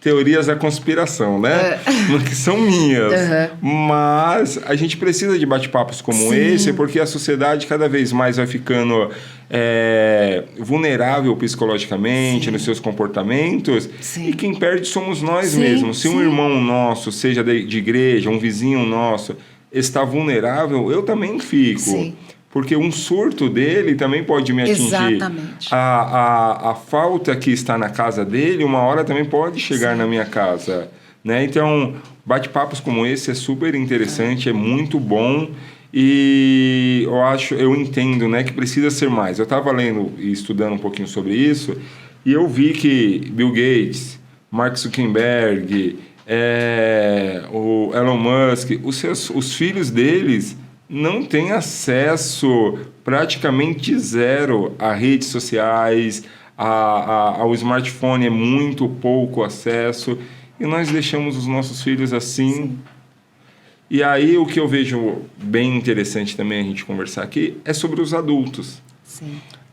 teorias da conspiração, né? Que são minhas. Mas a gente precisa de bate-papos como esse, porque a sociedade cada vez mais vai ficando vulnerável psicologicamente nos seus comportamentos. E quem perde somos nós mesmos. Se um irmão nosso, seja de igreja, um vizinho nosso, está vulnerável, eu também fico. Porque um surto dele também pode me atingir. Exatamente. A falta que está na casa dele, uma hora também pode chegar na minha casa. Né? Então, bate-papos como esse é super interessante, é muito bom. E eu entendo, né, que precisa ser mais. Eu estava lendo e estudando um pouquinho sobre isso, e eu vi que Bill Gates, Mark Zuckerberg, o Elon Musk, os filhos deles não tem acesso praticamente zero a redes sociais, ao smartphone é muito pouco acesso, e nós deixamos os nossos filhos assim. E aí o que eu vejo bem interessante também a gente conversar aqui é sobre os adultos.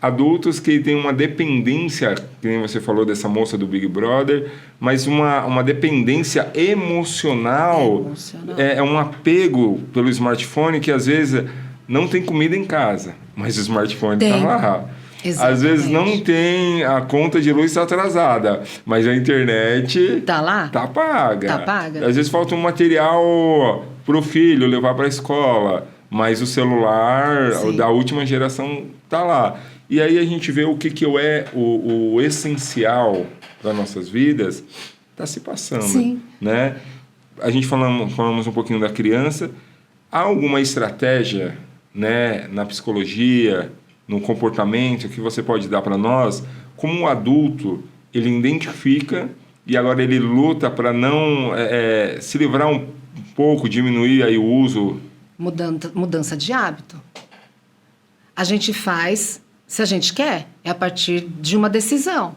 Adultos que têm uma dependência, que nem você falou dessa moça do Big Brother, mas uma dependência emocional. É um apego pelo smartphone que às vezes não tem comida em casa, mas o smartphone está lá. Exatamente. Às vezes não tem, a conta de luz está atrasada, mas a internet está lá, está paga. Tá paga. Às vezes falta um material para o filho levar para a escola, mas o celular da última geração está lá. E aí a gente vê o que é o essencial para nossas vidas está se passando. Sim. Né? A gente falamos um pouquinho da criança. Há alguma estratégia, né, na psicologia, no comportamento que você pode dar para nós? Como um adulto, ele identifica e agora ele luta para não se livrar um pouco, diminuir aí o uso? Mudança de hábito. A gente faz, se a gente quer, é a partir de uma decisão.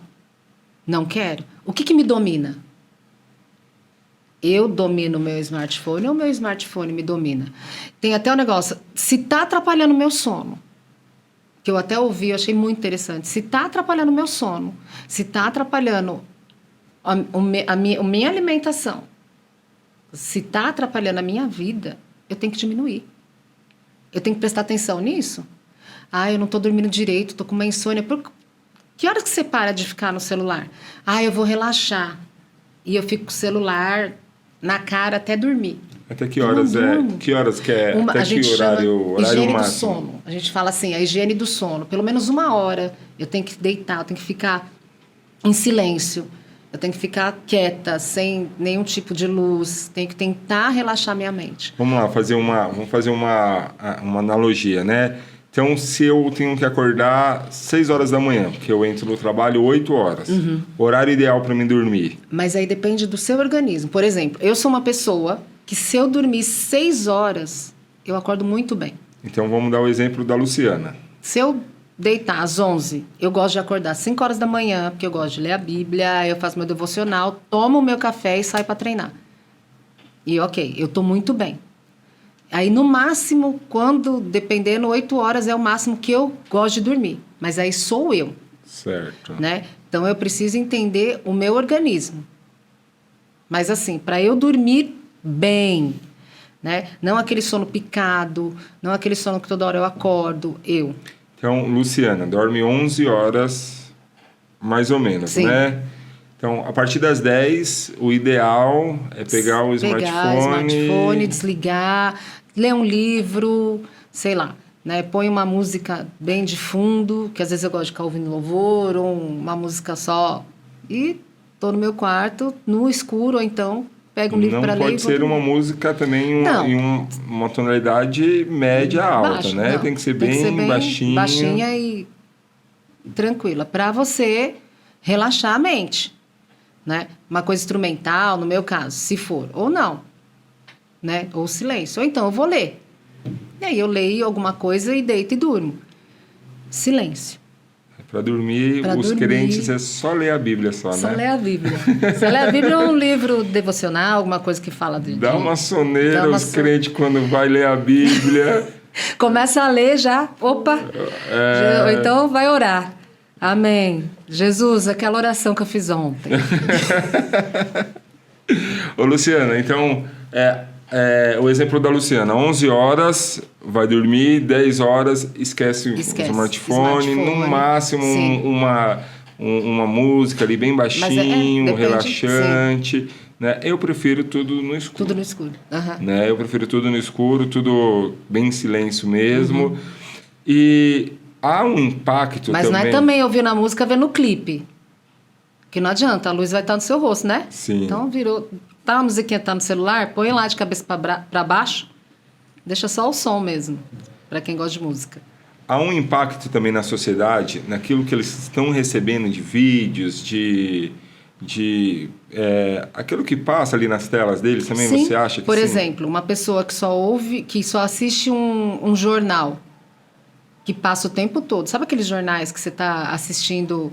Não quero. O que me domina? Eu domino o meu smartphone ou o meu smartphone me domina? Tem até um negócio, se está atrapalhando o meu sono, que eu até ouvi, eu achei muito interessante. Se está atrapalhando o meu sono, se está atrapalhando a minha alimentação, se está atrapalhando a minha vida, eu tenho que diminuir. Eu tenho que prestar atenção nisso. Eu não estou dormindo direito, estou com uma insônia. Que horas que você para de ficar no celular? Eu vou relaxar. E eu fico com o celular na cara até dormir. Até que horas Que horas que é? Até que horário higiene máximo? Do sono. A gente fala assim, a higiene do sono. Pelo menos 1 hora eu tenho que deitar, eu tenho que ficar em silêncio. Eu tenho que ficar quieta, sem nenhum tipo de luz. Tenho que tentar relaxar minha mente. Vamos lá, vamos fazer uma analogia, né? Então, se eu tenho que acordar 6 horas da manhã, porque eu entro no trabalho 8 horas, horário ideal para mim dormir. Mas aí depende do seu organismo. Por exemplo, eu sou uma pessoa que se eu dormir 6 horas, eu acordo muito bem. Então, vamos dar o exemplo da Luciana. Se eu deitar às 11, eu gosto de acordar 5 horas da manhã, porque eu gosto de ler a Bíblia, eu faço meu devocional, tomo o meu café e saio para treinar. E ok, eu estou muito bem. Aí, no máximo, dependendo, 8 horas é o máximo que eu gosto de dormir. Mas aí sou eu. Certo. Né? Então, eu preciso entender o meu organismo. Mas, assim, para eu dormir bem, né? Não aquele sono picado, não aquele sono que toda hora eu acordo, eu. Então, Luciana, dorme 11 horas, mais ou menos, Sim. Né? Então, a partir das 10, o ideal é pegar o smartphone, desligar, ler um livro, sei lá, né? Põe uma música bem de fundo, que às vezes eu gosto de ficar ouvindo louvor, ou uma música só, e tô no meu quarto, no escuro, ou então pego um livro para ler. Não pode ser uma música também em uma tonalidade média alta, baixo, né? Não. Tem que ser bem baixinha. Baixinha e tranquila, para você relaxar a mente. Né? Uma coisa instrumental, no meu caso, se for, ou não, né? Ou silêncio, ou então eu vou ler. E aí eu leio alguma coisa e deito e durmo. Silêncio. Para dormir, crentes é só ler a Bíblia né? Só ler a Bíblia. Só ler a Biblia ou um livro devocional, alguma coisa que fala de... Dá uma soneira os crentes quando vai ler a Bíblia. Começa a ler já, opa, ou então vai orar. Amém. Jesus, aquela oração que eu fiz ontem. Ô, Luciana, então, o exemplo da Luciana, 11 horas, vai dormir, 10 horas, esquece o smartphone, no máximo uma música ali bem baixinho, relaxante. Né? Eu prefiro tudo no escuro. Tudo no escuro. Uhum. Né? Eu prefiro tudo no escuro, tudo bem em silêncio mesmo. E... há um impacto Mas também. não é também ouvindo a música vendo o clipe. Que não adianta, a luz vai estar no seu rosto, né? Sim. Então virou... a musiquinha tá no celular, põe lá de cabeça para baixo, deixa só o som mesmo, para quem gosta de música. Há um impacto também na sociedade, naquilo que eles estão recebendo de vídeos, aquilo que passa ali nas telas deles também. Sim, você acha que por sim? exemplo, uma pessoa que só assiste um jornal, que passa o tempo todo. Sabe aqueles jornais que você está assistindo?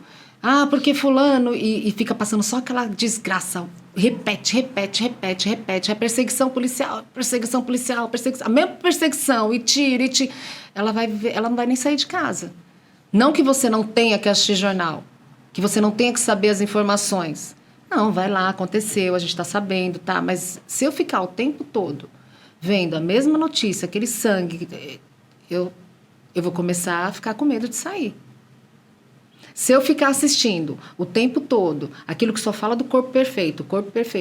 Porque fulano... E fica passando só aquela desgraça. Repete. É perseguição policial. A mesma perseguição. E tira. Ela não vai nem sair de casa. Não que você não tenha que assistir jornal. Que você não tenha que saber as informações. Não, vai lá, aconteceu, a gente está sabendo, tá? Mas se eu ficar o tempo todo vendo a mesma notícia, aquele sangue... eu vou começar a ficar com medo de sair. Se eu ficar assistindo o tempo todo aquilo que só fala do corpo perfeito,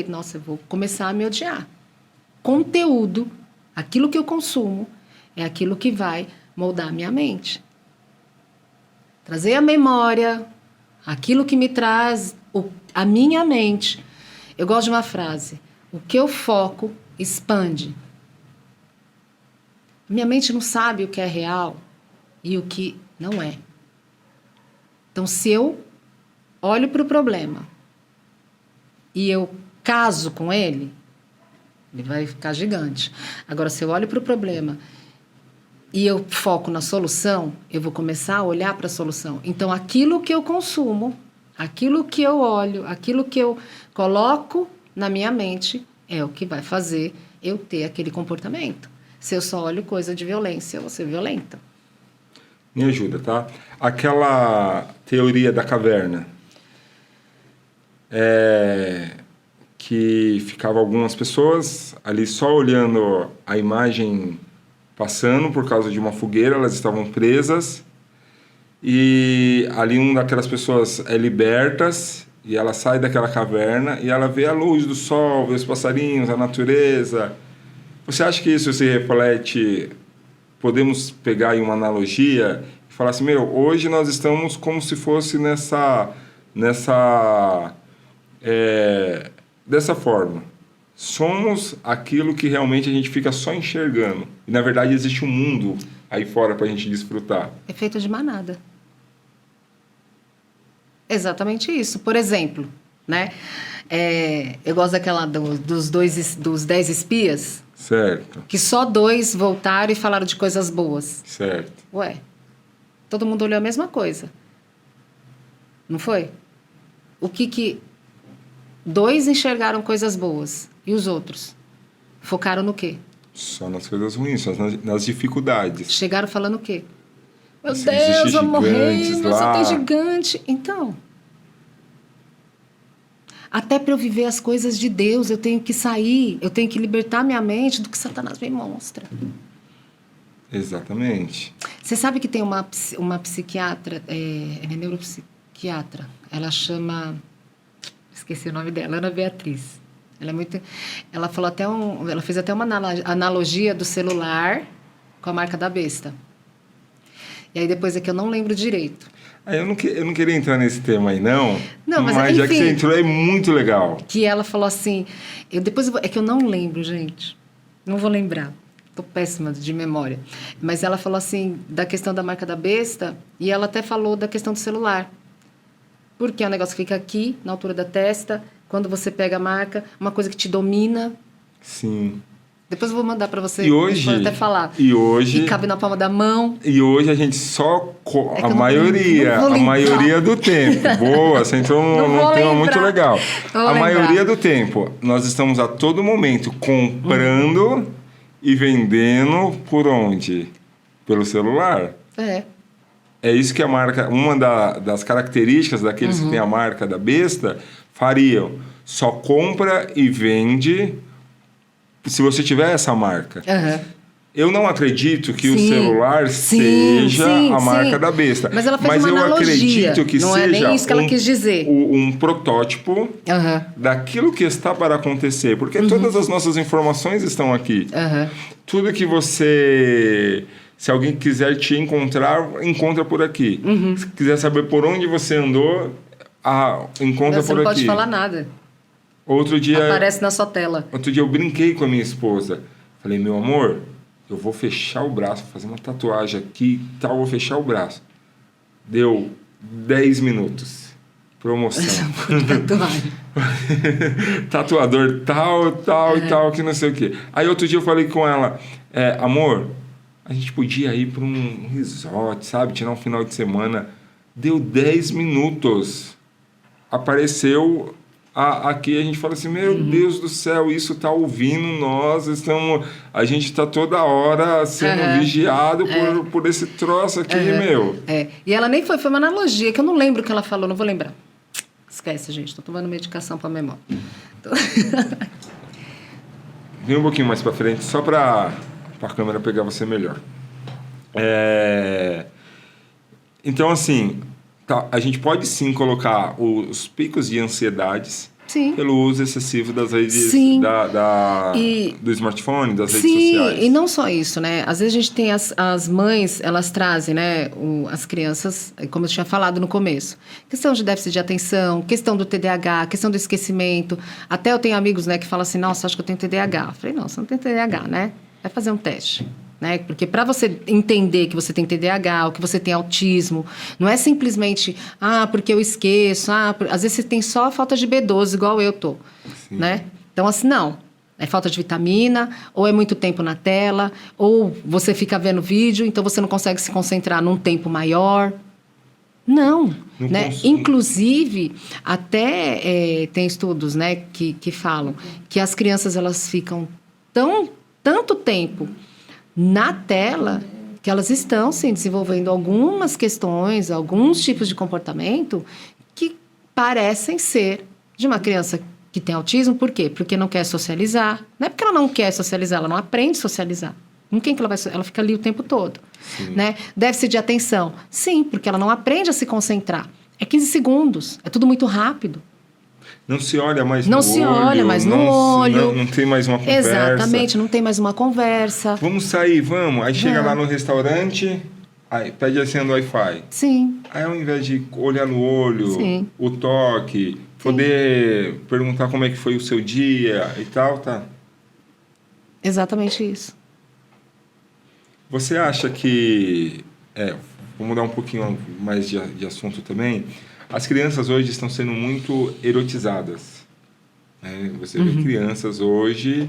nossa, eu vou começar a me odiar. Conteúdo, aquilo que eu consumo, é aquilo que vai moldar a minha mente. Trazer a memória, aquilo que me traz a minha mente. Eu gosto de uma frase: o que eu foco expande. Minha mente não sabe o que é real e o que não é. Então, se eu olho para o problema e eu caso com ele vai ficar gigante. Agora, se eu olho para o problema e eu foco na solução, eu vou começar a olhar para a solução. Então, aquilo que eu consumo, aquilo que eu olho, aquilo que eu coloco na minha mente é o que vai fazer eu ter aquele comportamento. Se eu só olho coisa de violência, eu vou ser violenta. Me ajuda, tá? Aquela teoria da caverna. Que ficava algumas pessoas ali só olhando a imagem passando por causa de uma fogueira, elas estavam presas, e ali uma daquelas pessoas é libertas, e ela sai daquela caverna, e ela vê a luz do sol, vê os passarinhos, a natureza. Você acha que isso se reflete, podemos pegar aí uma analogia e falar assim, hoje nós estamos como se fosse dessa forma. Somos aquilo que realmente a gente fica só enxergando. E, na verdade, existe um mundo aí fora para a gente desfrutar. Efeito de manada. Exatamente isso. Por exemplo, né? Eu gosto daquela dos 10 espias. Certo. Que só 2 voltaram e falaram de coisas boas. Certo. Ué, todo mundo olhou a mesma coisa. Não foi? O que 2 enxergaram coisas boas e os outros focaram no quê? Só nas coisas ruins, só nas dificuldades. Chegaram falando o quê? Meu Assim, Deus, eu morri, lá. tem gigante. Então, até para eu viver as coisas de Deus, eu tenho que sair, eu tenho que libertar minha mente do que Satanás me mostra. Exatamente. Você sabe que tem uma psiquiatra, ela é neuropsiquiatra, ela chama... Esqueci o nome dela, Ana Beatriz. Ela falou ela fez até uma analogia do celular com a marca da besta. E aí depois é que eu não lembro direito. Eu não queria entrar nesse tema aí, não. Não, mas enfim, já que você entrou, é muito legal. Que ela falou assim... é que eu não lembro, gente. Não vou lembrar. Estou péssima de memória. Mas ela falou assim, da questão da marca da besta, e ela até falou da questão do celular. Porque é um negócio que fica aqui, na altura da testa, quando você pega a marca, uma coisa que te domina. Sim. Depois eu vou mandar para você, e hoje, pode até falar. E cabe na palma da mão. E hoje a gente só... a maioria do tempo. Boa, você entrou num tema muito legal. A maioria do tempo, nós estamos a todo momento comprando e vendendo por onde? Pelo celular. É isso que a marca... Uma das características daqueles que têm a marca da besta fariam. Só compra e vende se você tiver essa marca. Eu não acredito que o celular seja a marca da besta. Mas ela fez uma analogia. Acredito que não seja é nem isso que ela quis dizer. Um protótipo daquilo que está para acontecer. Porque todas as nossas informações estão aqui. Tudo que você... Se alguém quiser te encontrar, encontra por aqui. Se quiser saber por onde você andou, encontra por aqui. Você não pode falar nada. Outro dia... Aparece na sua tela. Outro dia eu brinquei com a minha esposa. Falei, meu amor, eu vou fechar o braço, fazer uma tatuagem aqui e tal, vou fechar o braço. Deu 10 minutos. Promoção. Tatuagem. Tatuador tal e tal, que não sei o quê. Aí outro dia eu falei com ela, amor, a gente podia ir para um resort, sabe? Tirar um final de semana. Deu 10 minutos. Apareceu... Aqui a gente fala assim, meu Deus do céu, isso está ouvindo nós, a gente está toda hora sendo vigiado por esse troço aqui, meu. E ela nem foi uma analogia, que eu não lembro o que ela falou, não vou lembrar. Esquece, gente, estou tomando medicação para memória. Vem um pouquinho mais para frente, só para a câmera pegar você melhor. Então, assim... a gente pode sim colocar os picos de ansiedades Sim. pelo uso excessivo das redes, Sim. do smartphone, das redes Sim, sociais. e não só isso, né? Às vezes a gente tem as mães, elas trazem, né, as crianças, como eu tinha falado no começo, questão de déficit de atenção, questão do TDAH, questão do esquecimento. Até eu tenho amigos, né, que falam assim, nossa, acho que eu tenho TDAH. Eu falei, não, você não tem TDAH, né? Vai fazer um teste. Né? Porque para você entender que você tem TDAH ou que você tem autismo, não é simplesmente, porque eu esqueço, às vezes você tem só falta de B12, igual eu tô, né? Então, assim, não. É falta de vitamina, ou é muito tempo na tela, ou você fica vendo vídeo, então você não consegue se concentrar num tempo maior. Não, né? Inclusive, até tem estudos, né, que falam que as crianças, elas ficam tanto tempo na tela, que elas estão, sim, desenvolvendo algumas questões, alguns tipos de comportamento que parecem ser de uma criança que tem autismo. Por quê? Porque não quer socializar. Não é porque ela não quer socializar, ela não aprende a socializar. Com quem que ela vai? Ela fica ali o tempo todo. Né? Déficit de atenção. Sim, porque ela não aprende a se concentrar. É 15 segundos, é tudo muito rápido. Não se olha mais no olho. Não se olha mais no olho. Não tem mais uma conversa. Exatamente, não tem mais uma conversa. Vamos sair, vamos. Aí chega lá no restaurante, aí pede a senha do Wi-Fi. Sim. Aí ao invés de olhar no olho, sim, o toque, poder perguntar como é que foi o seu dia e tal, tá? Exatamente isso. Você acha que... vou mudar um pouquinho mais de assunto também. As crianças hoje estão sendo muito erotizadas. Né? Você vê crianças hoje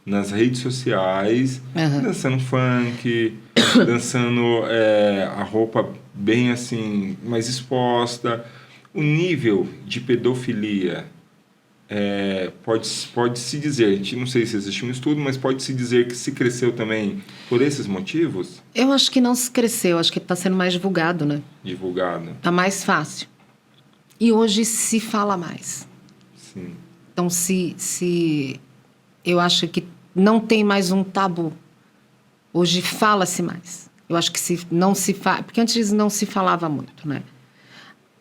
nas redes sociais, dançando funk, dançando a roupa bem assim, mais exposta. O nível de pedofilia, pode-se dizer, a gente não sei se existe um estudo, mas pode-se dizer que se cresceu também por esses motivos? Eu acho que não se cresceu, acho que está sendo mais divulgado, né? Divulgado. Está mais fácil. E hoje se fala mais. Sim. Então, eu acho que não tem mais um tabu. Hoje fala-se mais. Eu acho que não se fala... Porque antes não se falava muito, né?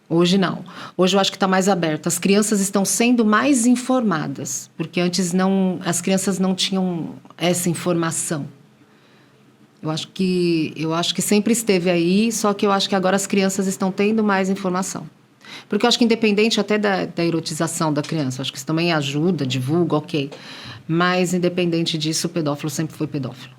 Hoje não. Hoje eu acho que está mais aberto. As crianças estão sendo mais informadas. Porque antes as crianças não tinham essa informação. Eu acho que sempre esteve aí, só que eu acho que agora as crianças estão tendo mais informação. Porque eu acho que independente até da erotização da criança, eu acho que isso também ajuda, divulga, ok. Mas independente disso, o pedófilo sempre foi pedófilo.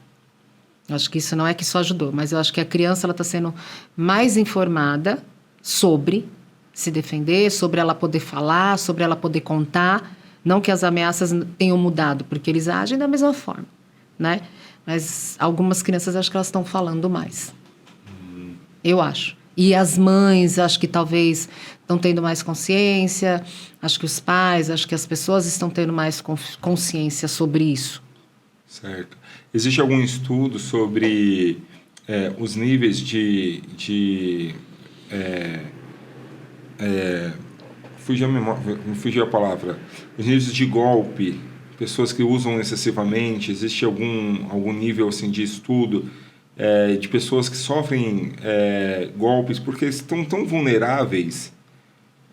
Eu acho que isso não é que só ajudou, mas eu acho que a criança está sendo mais informada sobre se defender, sobre ela poder falar, sobre ela poder contar. Não que as ameaças tenham mudado, porque eles agem da mesma forma, né? Mas algumas crianças, acho que elas estão falando mais. Eu acho. E as mães, acho que talvez estão tendo mais consciência. Acho que os pais, acho que as pessoas estão tendo mais consciência sobre isso. Certo. Existe algum estudo sobre os níveis fugiu a palavra. Os níveis de golpe, pessoas que usam excessivamente, existe algum nível assim, de estudo de pessoas que sofrem golpes porque estão tão vulneráveis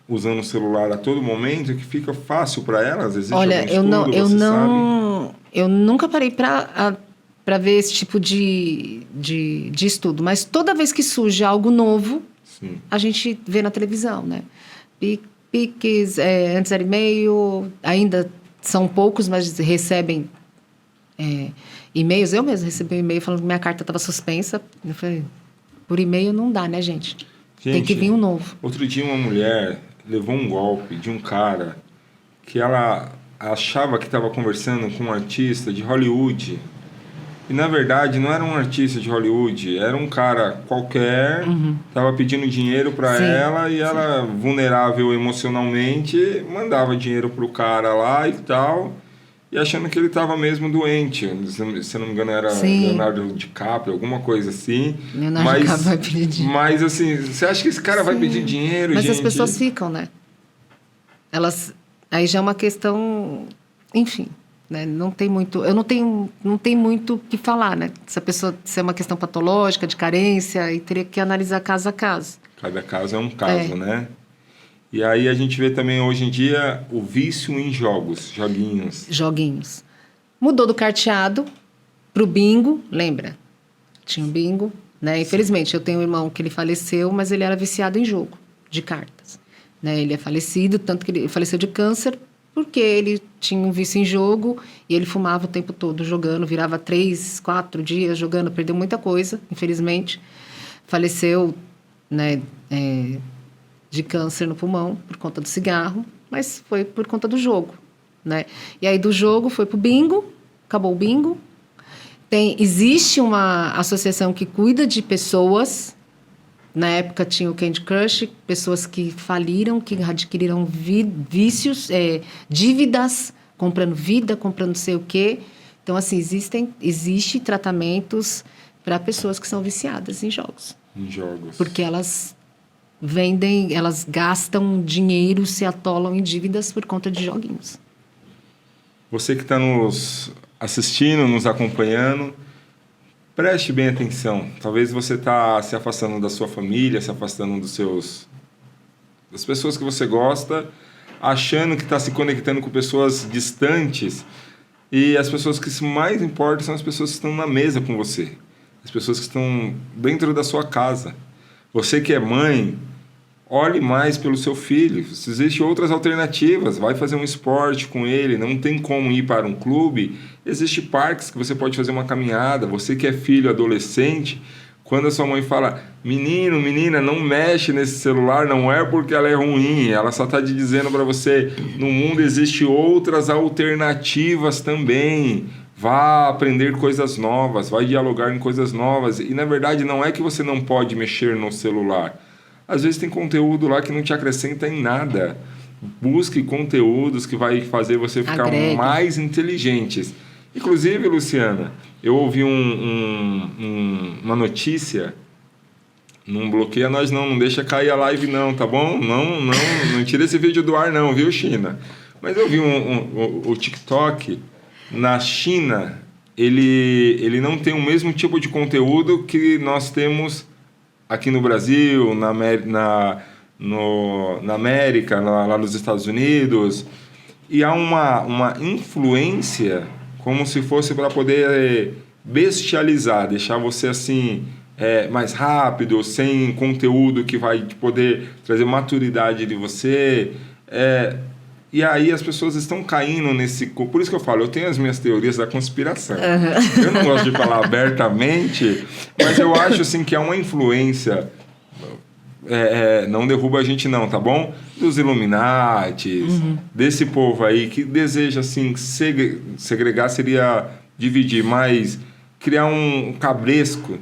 usando o celular a todo momento que fica fácil para elas? Existe Olha, algum estudo, eu nunca parei para ver esse tipo de estudo, mas toda vez que surge algo novo, sim, a gente vê na televisão, né? Piques, antes era e-mail, ainda são poucos, mas recebem e-mails. Eu mesmo recebi um e-mail falando que minha carta estava suspensa. Eu falei, por e-mail não dá, né, gente? Tem que vir um novo. Outro dia uma mulher levou um golpe de um cara que ela achava que estava conversando com um artista de Hollywood. E, na verdade, não era um artista de Hollywood, era um cara qualquer, estava pedindo dinheiro para ela e ela, vulnerável emocionalmente, mandava dinheiro pro cara lá e tal, e achando que ele estava mesmo doente. Se não me engano, era Leonardo DiCaprio, alguma coisa assim. Leonardo DiCaprio vai pedir dinheiro. Mas, assim, você acha que esse cara vai pedir dinheiro, mas gente? As pessoas ficam, né? Aí já é uma questão... Enfim... Né? Não tem muito, eu não tenho muito o que falar, né? Se é uma questão patológica, de carência, e teria que analisar caso a caso. Cada caso é um caso, né? E aí a gente vê também hoje em dia o vício em jogos, joguinhos. Joguinhos. Mudou do carteado pro bingo, lembra? Tinha o bingo, né? Infelizmente, eu tenho um irmão que ele faleceu, mas ele era viciado em jogo de cartas. Né? Ele é falecido, tanto que ele faleceu de câncer, porque ele tinha um vício em jogo e ele fumava o tempo todo jogando, virava 3, 4 dias jogando, perdeu muita coisa, infelizmente. Faleceu, né, de câncer no pulmão por conta do cigarro, mas foi por conta do jogo, né? E aí do jogo foi pro bingo, acabou o bingo. Existe uma associação que cuida de pessoas. Na época tinha o Candy Crush, pessoas que faliram, que adquiriram vícios, dívidas, comprando vida, comprando não sei o quê. Então, assim, existe tratamentos para pessoas que são viciadas em jogos. Em jogos. Porque elas vendem, elas gastam dinheiro, se atolam em dívidas por conta de joguinhos. Você que está nos assistindo, nos acompanhando, preste bem atenção. Talvez você está se afastando da sua família, se afastando das pessoas que você gosta, achando que está se conectando com pessoas distantes. E as pessoas que mais importam são as pessoas que estão na mesa com você. As pessoas que estão dentro da sua casa. Você que é mãe, olhe mais pelo seu filho. Existem outras alternativas. Vai fazer um esporte com ele. Não tem como ir para um clube. Existem parques que você pode fazer uma caminhada. Você que é filho, adolescente, quando a sua mãe fala, menino, menina, não mexe nesse celular, não é porque ela é ruim. Ela só está te dizendo para você, no mundo existem outras alternativas também. Vá aprender coisas novas, vai dialogar em coisas novas. E, na verdade, não é que você não pode mexer no celular. Às vezes tem conteúdo lá que não te acrescenta em nada. Busque conteúdos que vai fazer você ficar mais inteligente. Inclusive, Luciana, eu ouvi uma notícia, não bloqueia nós não deixa cair a live não, tá bom? Não tira esse vídeo do ar não, viu, China? Mas eu vi o TikTok, na China, ele não tem o mesmo tipo de conteúdo que nós temos aqui no Brasil, na América, lá nos Estados Unidos, e há uma influência como se fosse para poder bestializar, deixar você assim mais rápido, sem conteúdo que vai poder trazer maturidade de você. E aí as pessoas estão caindo nesse... Por isso que eu falo, eu tenho as minhas teorias da conspiração. Uhum. Eu não gosto de falar abertamente, mas eu acho assim, que é uma influência... não derruba a gente não, tá bom? Dos Illuminatis, desse povo aí que deseja assim, segregar seria dividir, mas criar um cabresco,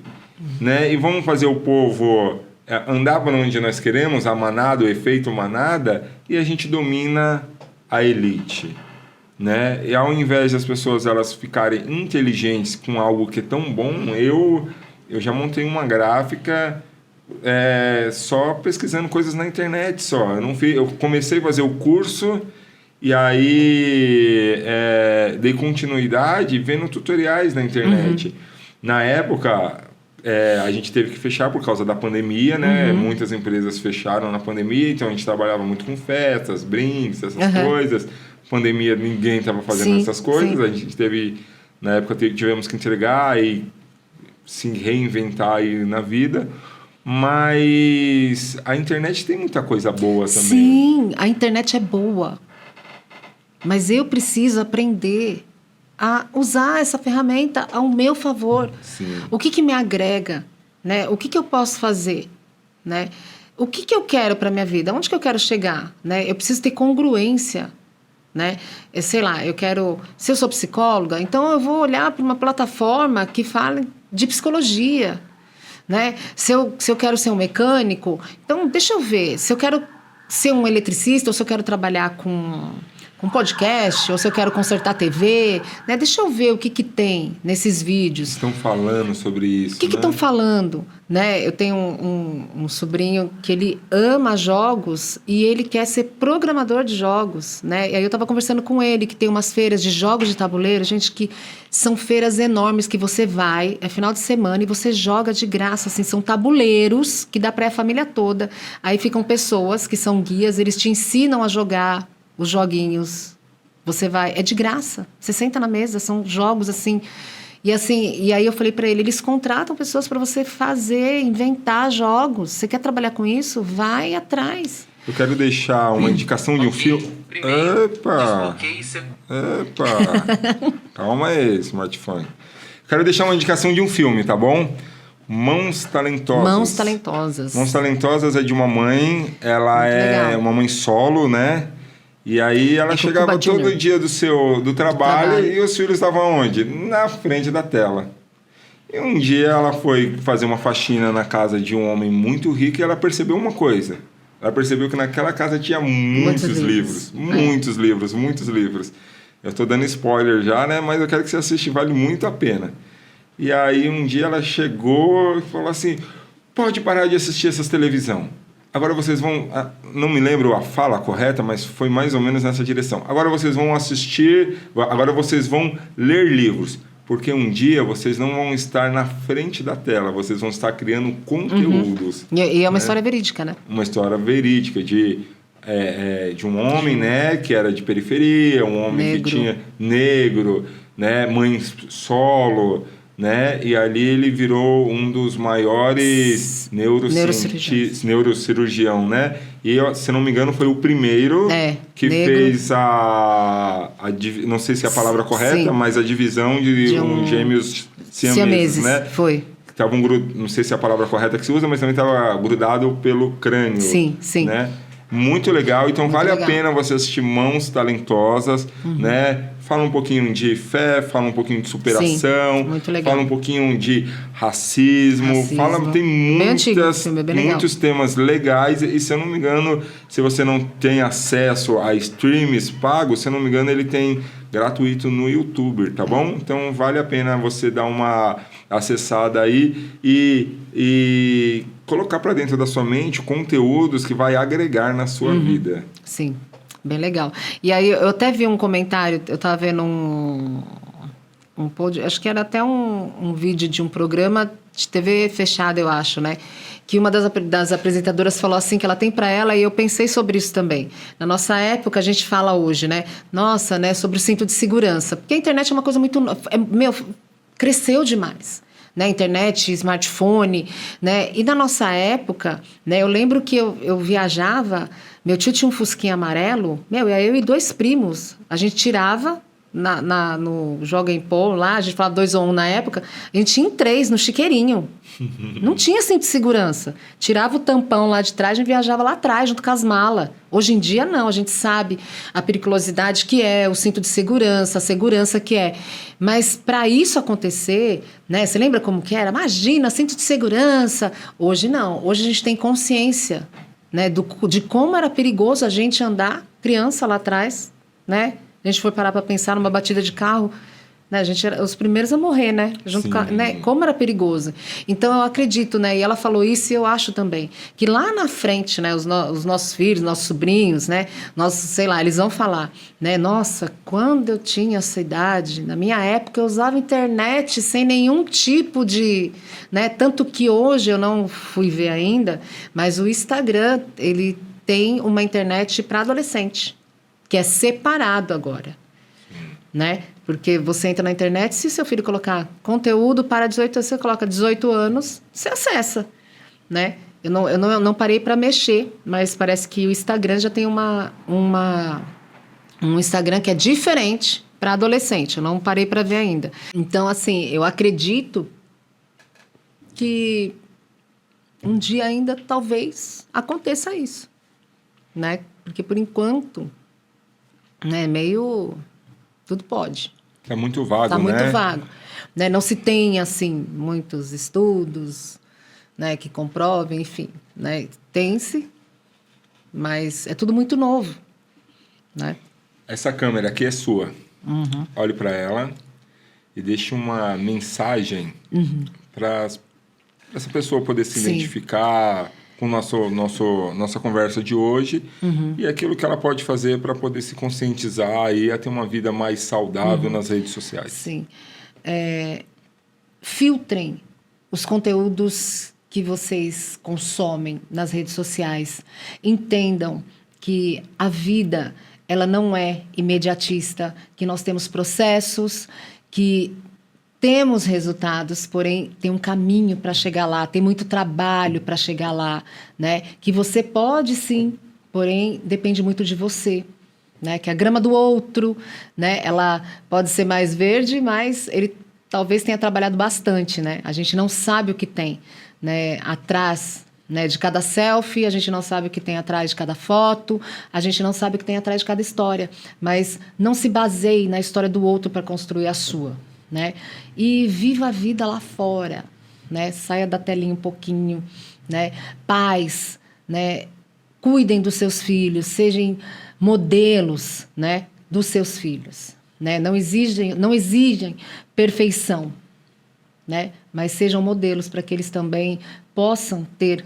né? E vamos fazer o povo andar para onde nós queremos, a manada, o efeito manada, e a gente domina a elite, né? E ao invés das pessoas elas ficarem inteligentes com algo que é tão bom, eu já montei uma gráfica só pesquisando coisas na internet só. Eu comecei a fazer o curso e aí dei continuidade vendo tutoriais na internet. Na época a gente teve que fechar por causa da pandemia, né? Muitas empresas fecharam na pandemia, então a gente trabalhava muito com festas, brindes, essas coisas. Pandemia, ninguém estava fazendo essas coisas. A gente teve, na época, tivemos que entregar e se reinventar aí na vida. Mas a internet tem muita coisa boa também. Sim, a internet é boa. Mas eu preciso aprender a usar essa ferramenta ao meu favor. Sim. O que me agrega, né? O que eu posso fazer, né? O que eu quero para minha vida? Onde que eu quero chegar, né? Eu preciso ter congruência, né? Sei lá, eu quero... Se eu sou psicóloga, então eu vou olhar para uma plataforma que fale de psicologia, né? Se eu quero ser um mecânico, então deixa eu ver. Se eu quero ser um eletricista ou se eu quero trabalhar com um podcast, ou se eu quero consertar a TV, né? Deixa eu ver o que tem nesses vídeos. Estão falando sobre isso, O que estão falando? Né? Eu tenho um sobrinho que ele ama jogos e ele quer ser programador de jogos, né? E aí eu estava conversando com ele, que tem umas feiras de jogos de tabuleiro, gente, que são feiras enormes que você vai, é final de semana, e você joga de graça, assim, são tabuleiros que dá para a família toda. Aí ficam pessoas que são guias, eles te ensinam a jogar os joguinhos. Você vai, é de graça. Você senta na mesa, são jogos assim. E aí eu falei para ele, eles contratam pessoas para você fazer, inventar jogos. Você quer trabalhar com isso? Vai atrás. Eu quero deixar uma indicação de um filme. Epa! Calma aí, smartphone. Quero deixar uma indicação de um filme, tá bom? Mãos Talentosas. Mãos Talentosas. Mãos Talentosas é de uma mãe, ela Muito é legal. uma mãe solo, né? E aí ela com chegava Cuba todo Júnior. dia do trabalho e os filhos estavam onde? Na frente da tela. E um dia ela foi fazer uma faxina na casa de um homem muito rico e ela percebeu uma coisa. Ela percebeu que naquela casa tinha muitos livros. Muitos livros, muitos livros. Eu estou dando spoiler já, né? Mas eu quero que você assista, vale muito a pena. E aí um dia ela chegou e falou assim, pode parar de assistir essas televisão. Agora vocês vão... Não me lembro a fala correta, mas foi mais ou menos nessa direção. Agora vocês vão assistir... Agora vocês vão ler livros. Porque um dia vocês não vão estar na frente da tela. Vocês vão estar criando conteúdos. E é uma história verídica, né? Uma história verídica de um homem, né? Que era de periferia. Um homem Negro. que tinha... Negro, né? Mãe solo... Né? E ali ele virou um dos maiores neurocirurgião, né? E, se não me engano, foi o primeiro que negro. fez não sei se é a palavra correta, Sim. mas a divisão de gêmeos siameses, né? Foi. Tava não sei se é a palavra correta que se usa, mas também estava grudado pelo crânio. Sim, sim. Né? Muito legal. Então, Muito vale legal. a pena você assistir Mãos Talentosas, né? Fala um pouquinho de fé, fala um pouquinho de superação. Sim, muito legal. Fala um pouquinho de racismo. Tem Bem antigo, filme, bem legal. muitos temas legais. E, se eu não me engano, se você não tem acesso a streams pagos, se eu não me engano, ele tem gratuito no YouTube, tá bom? Então, vale a pena você dar uma acessada aí e colocar para dentro da sua mente conteúdos que vai agregar na sua vida. Sim, bem legal. E aí eu até vi um comentário, eu estava vendo acho que era até um vídeo de um programa de TV fechada, eu acho, né? Que uma das apresentadoras falou assim, que ela tem para ela, e eu pensei sobre isso também. Na nossa época, a gente fala hoje, né? Nossa, né? Sobre o cinto de segurança. Porque a internet é uma coisa muito... cresceu demais. Né, internet, smartphone, né? E na nossa época, né, eu lembro que eu viajava, meu tio tinha um fusquinha amarelo, e eu e 2 primos, a gente tirava no Joga em Pô, lá, a gente falava 2 ou 1 na época, a gente tinha em 3 no chiqueirinho. Não tinha cinto de segurança. Tirava o tampão lá de trás, a gente viajava lá atrás, junto com as malas. Hoje em dia, não. A gente sabe a periculosidade que é, o cinto de segurança, a segurança que é. Mas, para isso acontecer, né? Você lembra como que era? Imagina, cinto de segurança. Hoje, não. Hoje a gente tem consciência, né? De como era perigoso a gente andar, criança lá atrás, né? A gente foi parar para pensar numa batida de carro... Né? A gente era os primeiros a morrer, né? Junto com né? Como era perigoso. Então, eu acredito, né? E ela falou isso e eu acho também. Que lá na frente, né? Os nossos filhos, nossos sobrinhos, né? Sei lá, eles vão falar, né? Nossa, quando eu tinha essa idade, na minha época, eu usava internet sem nenhum tipo de... Né? Tanto que hoje eu não fui ver ainda, mas o Instagram, ele tem uma internet para adolescente, que é separado agora. Né? Porque você entra na internet, se seu filho colocar conteúdo para 18 anos, você coloca 18 anos, você acessa, né? Eu não parei para mexer, mas parece que o Instagram já tem um Instagram que é diferente para adolescente. Eu não parei para ver ainda. Então, assim, eu acredito que um dia ainda talvez aconteça isso, né? Porque por enquanto, né, meio... Tudo pode. É muito vago, tá né? Está muito vago. Né? Não se tem, assim, muitos estudos, né, que comprovem, enfim. Né? Tem-se, mas é tudo muito novo. Né? Essa câmera aqui é sua. Olhe para ela e deixe uma mensagem para essa pessoa poder se identificar com nossa conversa de hoje e aquilo que ela pode fazer para poder se conscientizar e a ter uma vida mais saudável nas redes sociais. Sim. Filtrem os conteúdos que vocês consomem nas redes sociais. Entendam que a vida, ela não é imediatista, que nós temos processos, que temos resultados, porém tem um caminho para chegar lá, tem muito trabalho para chegar lá, né? Que você pode sim, porém depende muito de você, né? Que a grama do outro, né? Ela pode ser mais verde, mas ele talvez tenha trabalhado bastante, né? A gente não sabe o que tem, né? Atrás, né? De cada selfie, a gente não sabe o que tem atrás de cada foto, a gente não sabe o que tem atrás de cada história, mas não se baseie na história do outro para construir a sua. Né? E viva a vida lá fora, né? Saia da telinha um pouquinho, né? Pais, né? Cuidem dos seus filhos, sejam modelos, né? Dos seus filhos, né? Não exigem perfeição, né? Mas sejam modelos para que eles também possam ter,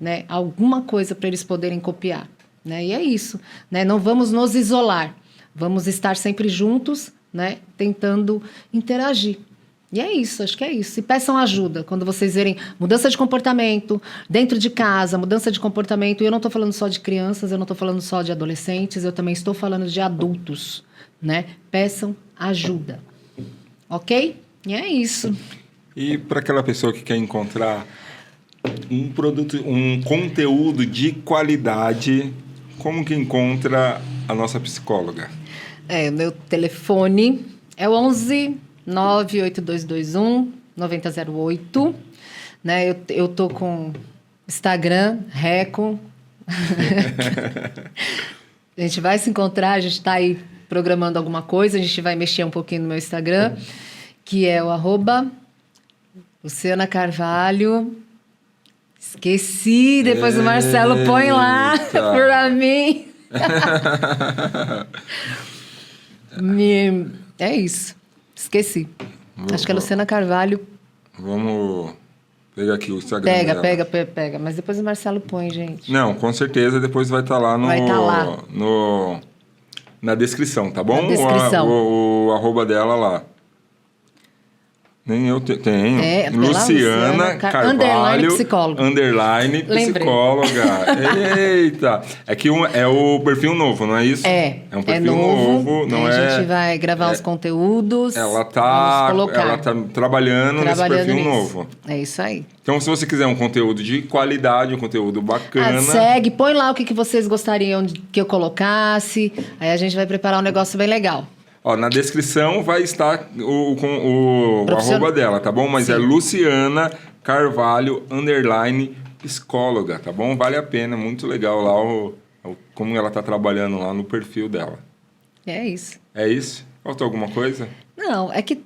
né? Alguma coisa para eles poderem copiar, né? E é isso, né? Não vamos nos isolar, vamos estar sempre juntos, né, tentando interagir. E é isso, acho que é isso. E peçam ajuda quando vocês verem mudança de comportamento, dentro de casa, mudança de comportamento. E eu não estou falando só de crianças, eu não estou falando só de adolescentes, eu também estou falando de adultos, né? Peçam ajuda. Ok? E é isso. E para aquela pessoa que quer encontrar um produto, um conteúdo de qualidade, como que encontra a nossa psicóloga? O meu telefone é o 11 98221 9008. Né? Eu tô com Instagram, Reco. A gente vai se encontrar, a gente está aí programando alguma coisa, a gente vai mexer um pouquinho no meu Instagram, que é o @Luciana Carvalho. Esqueci, depois o Marcelo põe lá para mim. É isso. Esqueci. Acho que é Luciana Carvalho. Vamos pegar aqui o Instagram Pega. Mas depois o Marcelo põe, gente. Não, com certeza. Depois vai estar lá na descrição, tá bom? Na descrição. O arroba dela lá. Nem eu tenho. Luciana Carvalho, underline psicóloga. Eita! É que é o perfil novo, não é isso? É um perfil novo. Não a gente vai gravar os conteúdos. Ela tá trabalhando nesse perfil novo. É isso aí. Então, se você quiser um conteúdo de qualidade, um conteúdo bacana... segue, põe lá o que vocês gostariam que eu colocasse. Aí a gente vai preparar um negócio bem legal. Ó, na descrição vai estar o arroba dela, tá bom? Mas é Luciana Carvalho, underline psicóloga, tá bom? Vale a pena, muito legal lá como ela tá trabalhando lá no perfil dela. É isso. É isso? Faltou alguma coisa? Não, é que...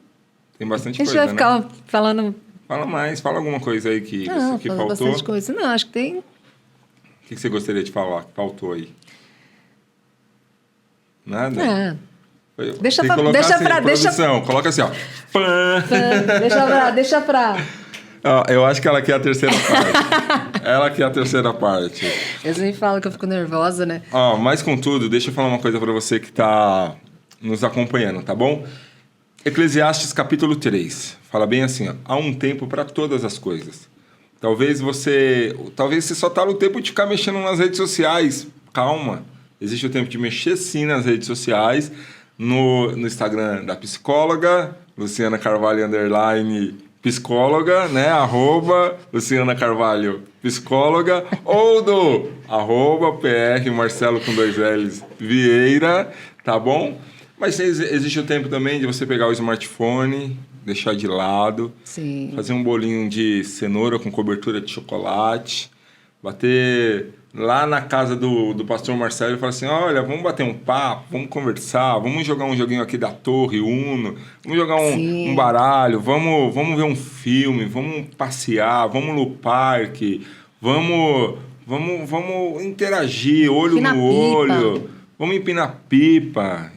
Tem bastante coisa, né? A gente vai ficar falando... Fala mais, fala alguma coisa aí que faltou. Bastante coisa. Não, acho que tem... O que você gostaria de falar que faltou aí? Nada? Deixa coloca assim, ó. Deixa pra. Eu acho que ela quer a terceira parte. Eles me falam que eu fico nervosa, né? Mas contudo, deixa eu falar uma coisa pra você que tá nos acompanhando, tá bom? Eclesiastes capítulo 3. Fala bem assim, ó. Há um tempo para todas as coisas. Talvez você só tá no tempo de ficar mexendo nas redes sociais. Calma. Existe o tempo de mexer sim nas redes sociais. No Instagram da psicóloga, Luciana Carvalho, underline psicóloga, né? @ Luciana Carvalho, psicóloga, ou do @PR Marcelo com 2 L's Vieira, tá bom? Mas existe o tempo também de você pegar o smartphone, deixar de lado, sim, fazer um bolinho de cenoura com cobertura de chocolate, bater lá na casa do pastor Marcelo e falar assim, olha, vamos bater um papo, vamos conversar, vamos jogar um joguinho aqui da Torre, Uno, vamos jogar um baralho, vamos ver um filme, vamos passear, vamos no parque, vamos interagir, olho no olho, Vamos empinar pipa.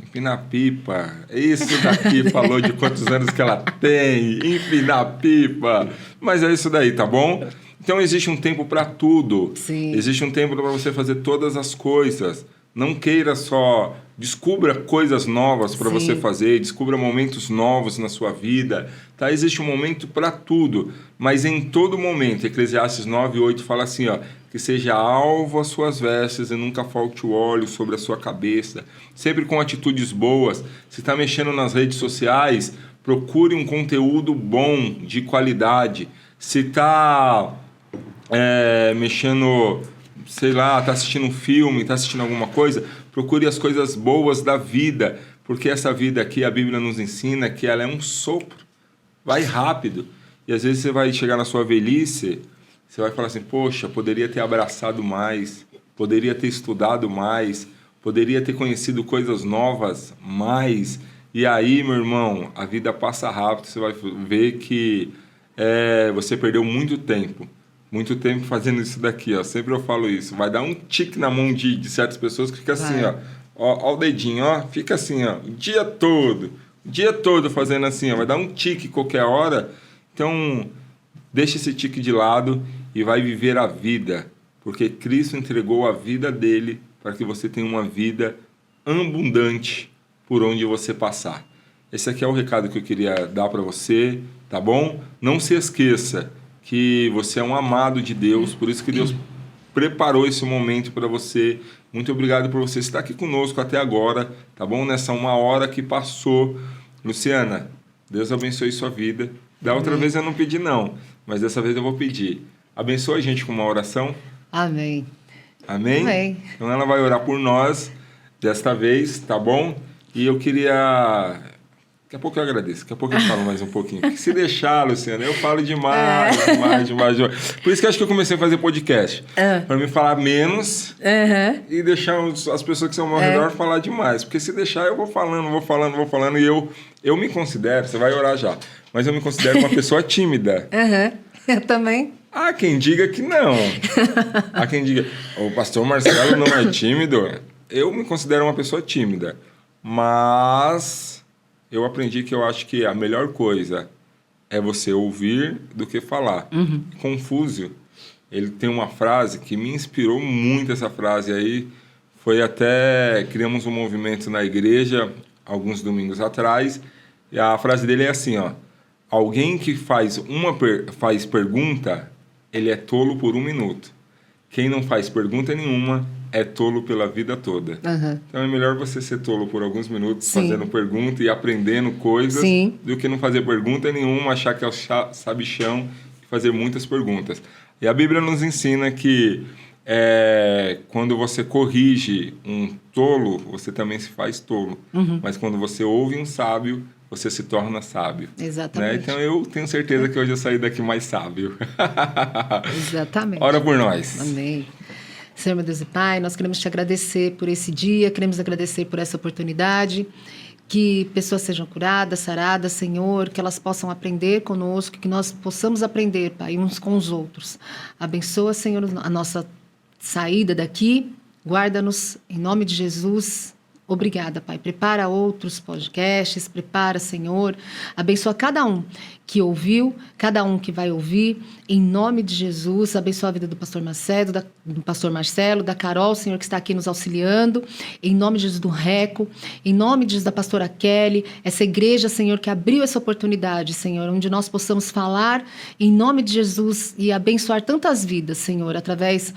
Isso daqui falou de quantos anos que ela tem. Empinar pipa. Mas é isso daí, tá bom? Então existe um tempo para tudo. Sim. Existe um tempo para você fazer todas as coisas. Não queira só... Descubra coisas novas para você fazer. Descubra momentos novos na sua vida. Tá? Existe um momento para tudo. Mas em todo momento, Eclesiastes 9:8 fala assim, ó, que seja alvo as suas vestes e nunca falte o óleo sobre a sua cabeça. Sempre com atitudes boas. Se está mexendo nas redes sociais, procure um conteúdo bom, de qualidade. Se está mexendo... sei lá, está assistindo um filme, está assistindo alguma coisa, procure as coisas boas da vida, porque essa vida aqui, a Bíblia nos ensina que ela é um sopro, vai rápido, e às vezes você vai chegar na sua velhice, você vai falar assim, poxa, poderia ter abraçado mais, poderia ter estudado mais, poderia ter conhecido coisas novas mais, e aí, meu irmão, a vida passa rápido, você vai ver que você perdeu muito tempo fazendo isso daqui, ó. Sempre eu falo isso. Vai dar um tique na mão de certas pessoas que fica assim, ó o dedinho, ó. Fica assim, ó. O dia todo fazendo assim, ó. Vai dar um tique qualquer hora. Então, deixa esse tique de lado e vai viver a vida. Porque Cristo entregou a vida dele para que você tenha uma vida abundante por onde você passar. Esse aqui é o recado que eu queria dar para você, tá bom? Não se esqueça que você é um amado de Deus, por isso que Deus preparou esse momento para você. Muito obrigado por você estar aqui conosco até agora, tá bom? Nessa 1 hora que passou. Luciana, Deus abençoe sua vida. Da outra vez eu não pedi não, mas dessa vez eu vou pedir. Abençoa a gente com uma oração. Amém. Amém? Amém. Então ela vai orar por nós desta vez, tá bom? E eu queria... Daqui a pouco eu agradeço, daqui a pouco eu falo mais um pouquinho. Porque se deixar, Luciana, eu falo demais. Por isso que eu acho que eu comecei a fazer podcast. Para me falar menos e deixar as pessoas que são ao meu redor falar demais. Porque se deixar, eu vou falando. E eu me considero, você vai orar já, mas eu me considero uma pessoa tímida. Eu também. Há quem diga que não. Há quem diga, o pastor Marcelo não é tímido. Eu me considero uma pessoa tímida. Mas... eu aprendi que eu acho que a melhor coisa é você ouvir do que falar. Confúcio, ele tem uma frase que me inspirou muito, essa frase aí. Foi até... criamos um movimento na igreja, alguns domingos atrás, e a frase dele é assim, ó. Alguém que faz pergunta, ele é tolo por 1 minuto. Quem não faz pergunta nenhuma é tolo pela vida toda. Então é melhor você ser tolo por alguns minutos, fazendo pergunta e aprendendo coisas, do que não fazer pergunta nenhuma, achar que é o sabichão e fazer muitas perguntas. E a Bíblia nos ensina que quando você corrige um tolo, você também se faz tolo. Mas quando você ouve um sábio, você se torna sábio. Exatamente. Né? Então eu tenho certeza que hoje eu saí daqui mais sábio. Exatamente. Ora por nós. Amém. Senhor, meu Deus e Pai, nós queremos te agradecer por esse dia, queremos agradecer por essa oportunidade, que pessoas sejam curadas, saradas, Senhor, que elas possam aprender conosco, que nós possamos aprender, Pai, uns com os outros. Abençoa, Senhor, a nossa saída daqui, guarda-nos em nome de Jesus. Obrigada, Pai. Prepara outros podcasts, prepara, Senhor. Abençoa cada um que ouviu, cada um que vai ouvir, em nome de Jesus. Abençoa a vida do pastor Marcelo, da Carol, Senhor, que está aqui nos auxiliando, em nome de Jesus, do Reco, em nome de Jesus, da pastora Kelly, essa igreja, Senhor, que abriu essa oportunidade, Senhor, onde nós possamos falar em nome de Jesus e abençoar tantas vidas, Senhor, através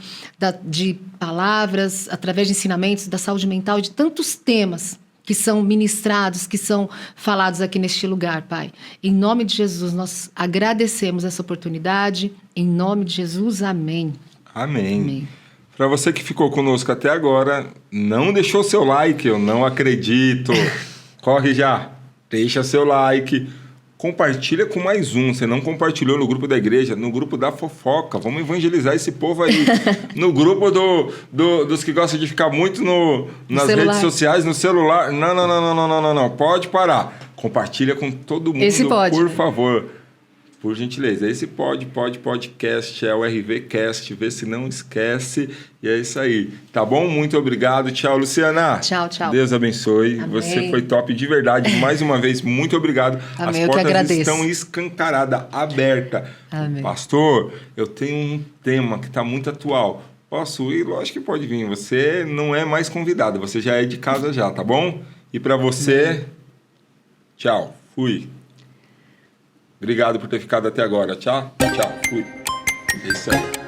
de palavras, através de ensinamentos da saúde mental e de tantos temas que são ministrados, que são falados aqui neste lugar, Pai. Em nome de Jesus, nós agradecemos essa oportunidade. Em nome de Jesus, amém. Amém. Para você que ficou conosco até agora, não deixou seu like, eu não acredito. Corre já, deixa seu like. Compartilha com mais um. Você não compartilhou no grupo da igreja, no grupo da fofoca. Vamos evangelizar esse povo aí. No grupo dos que gostam de ficar muito nas redes sociais, no celular. Não. Pode parar. Compartilha com todo mundo, Esse pode. por favor. Por gentileza. Esse podcast é o RVcast, vê se não esquece. E é isso aí. Tá bom? Muito obrigado. Tchau, Luciana. Tchau, tchau. Deus abençoe. Amém. Você foi top de verdade. Mais uma vez, muito obrigado. Amém, As eu que portas agradeço. estão escancaradas, abertas. Amém. Pastor, eu tenho um tema que está muito atual. Posso ir? Lógico que pode vir. Você não é mais convidado. Você já é de casa já, tá bom? E para você, tchau. Fui. Obrigado por ter ficado até agora. Tchau. Tchau. Fui. É isso aí.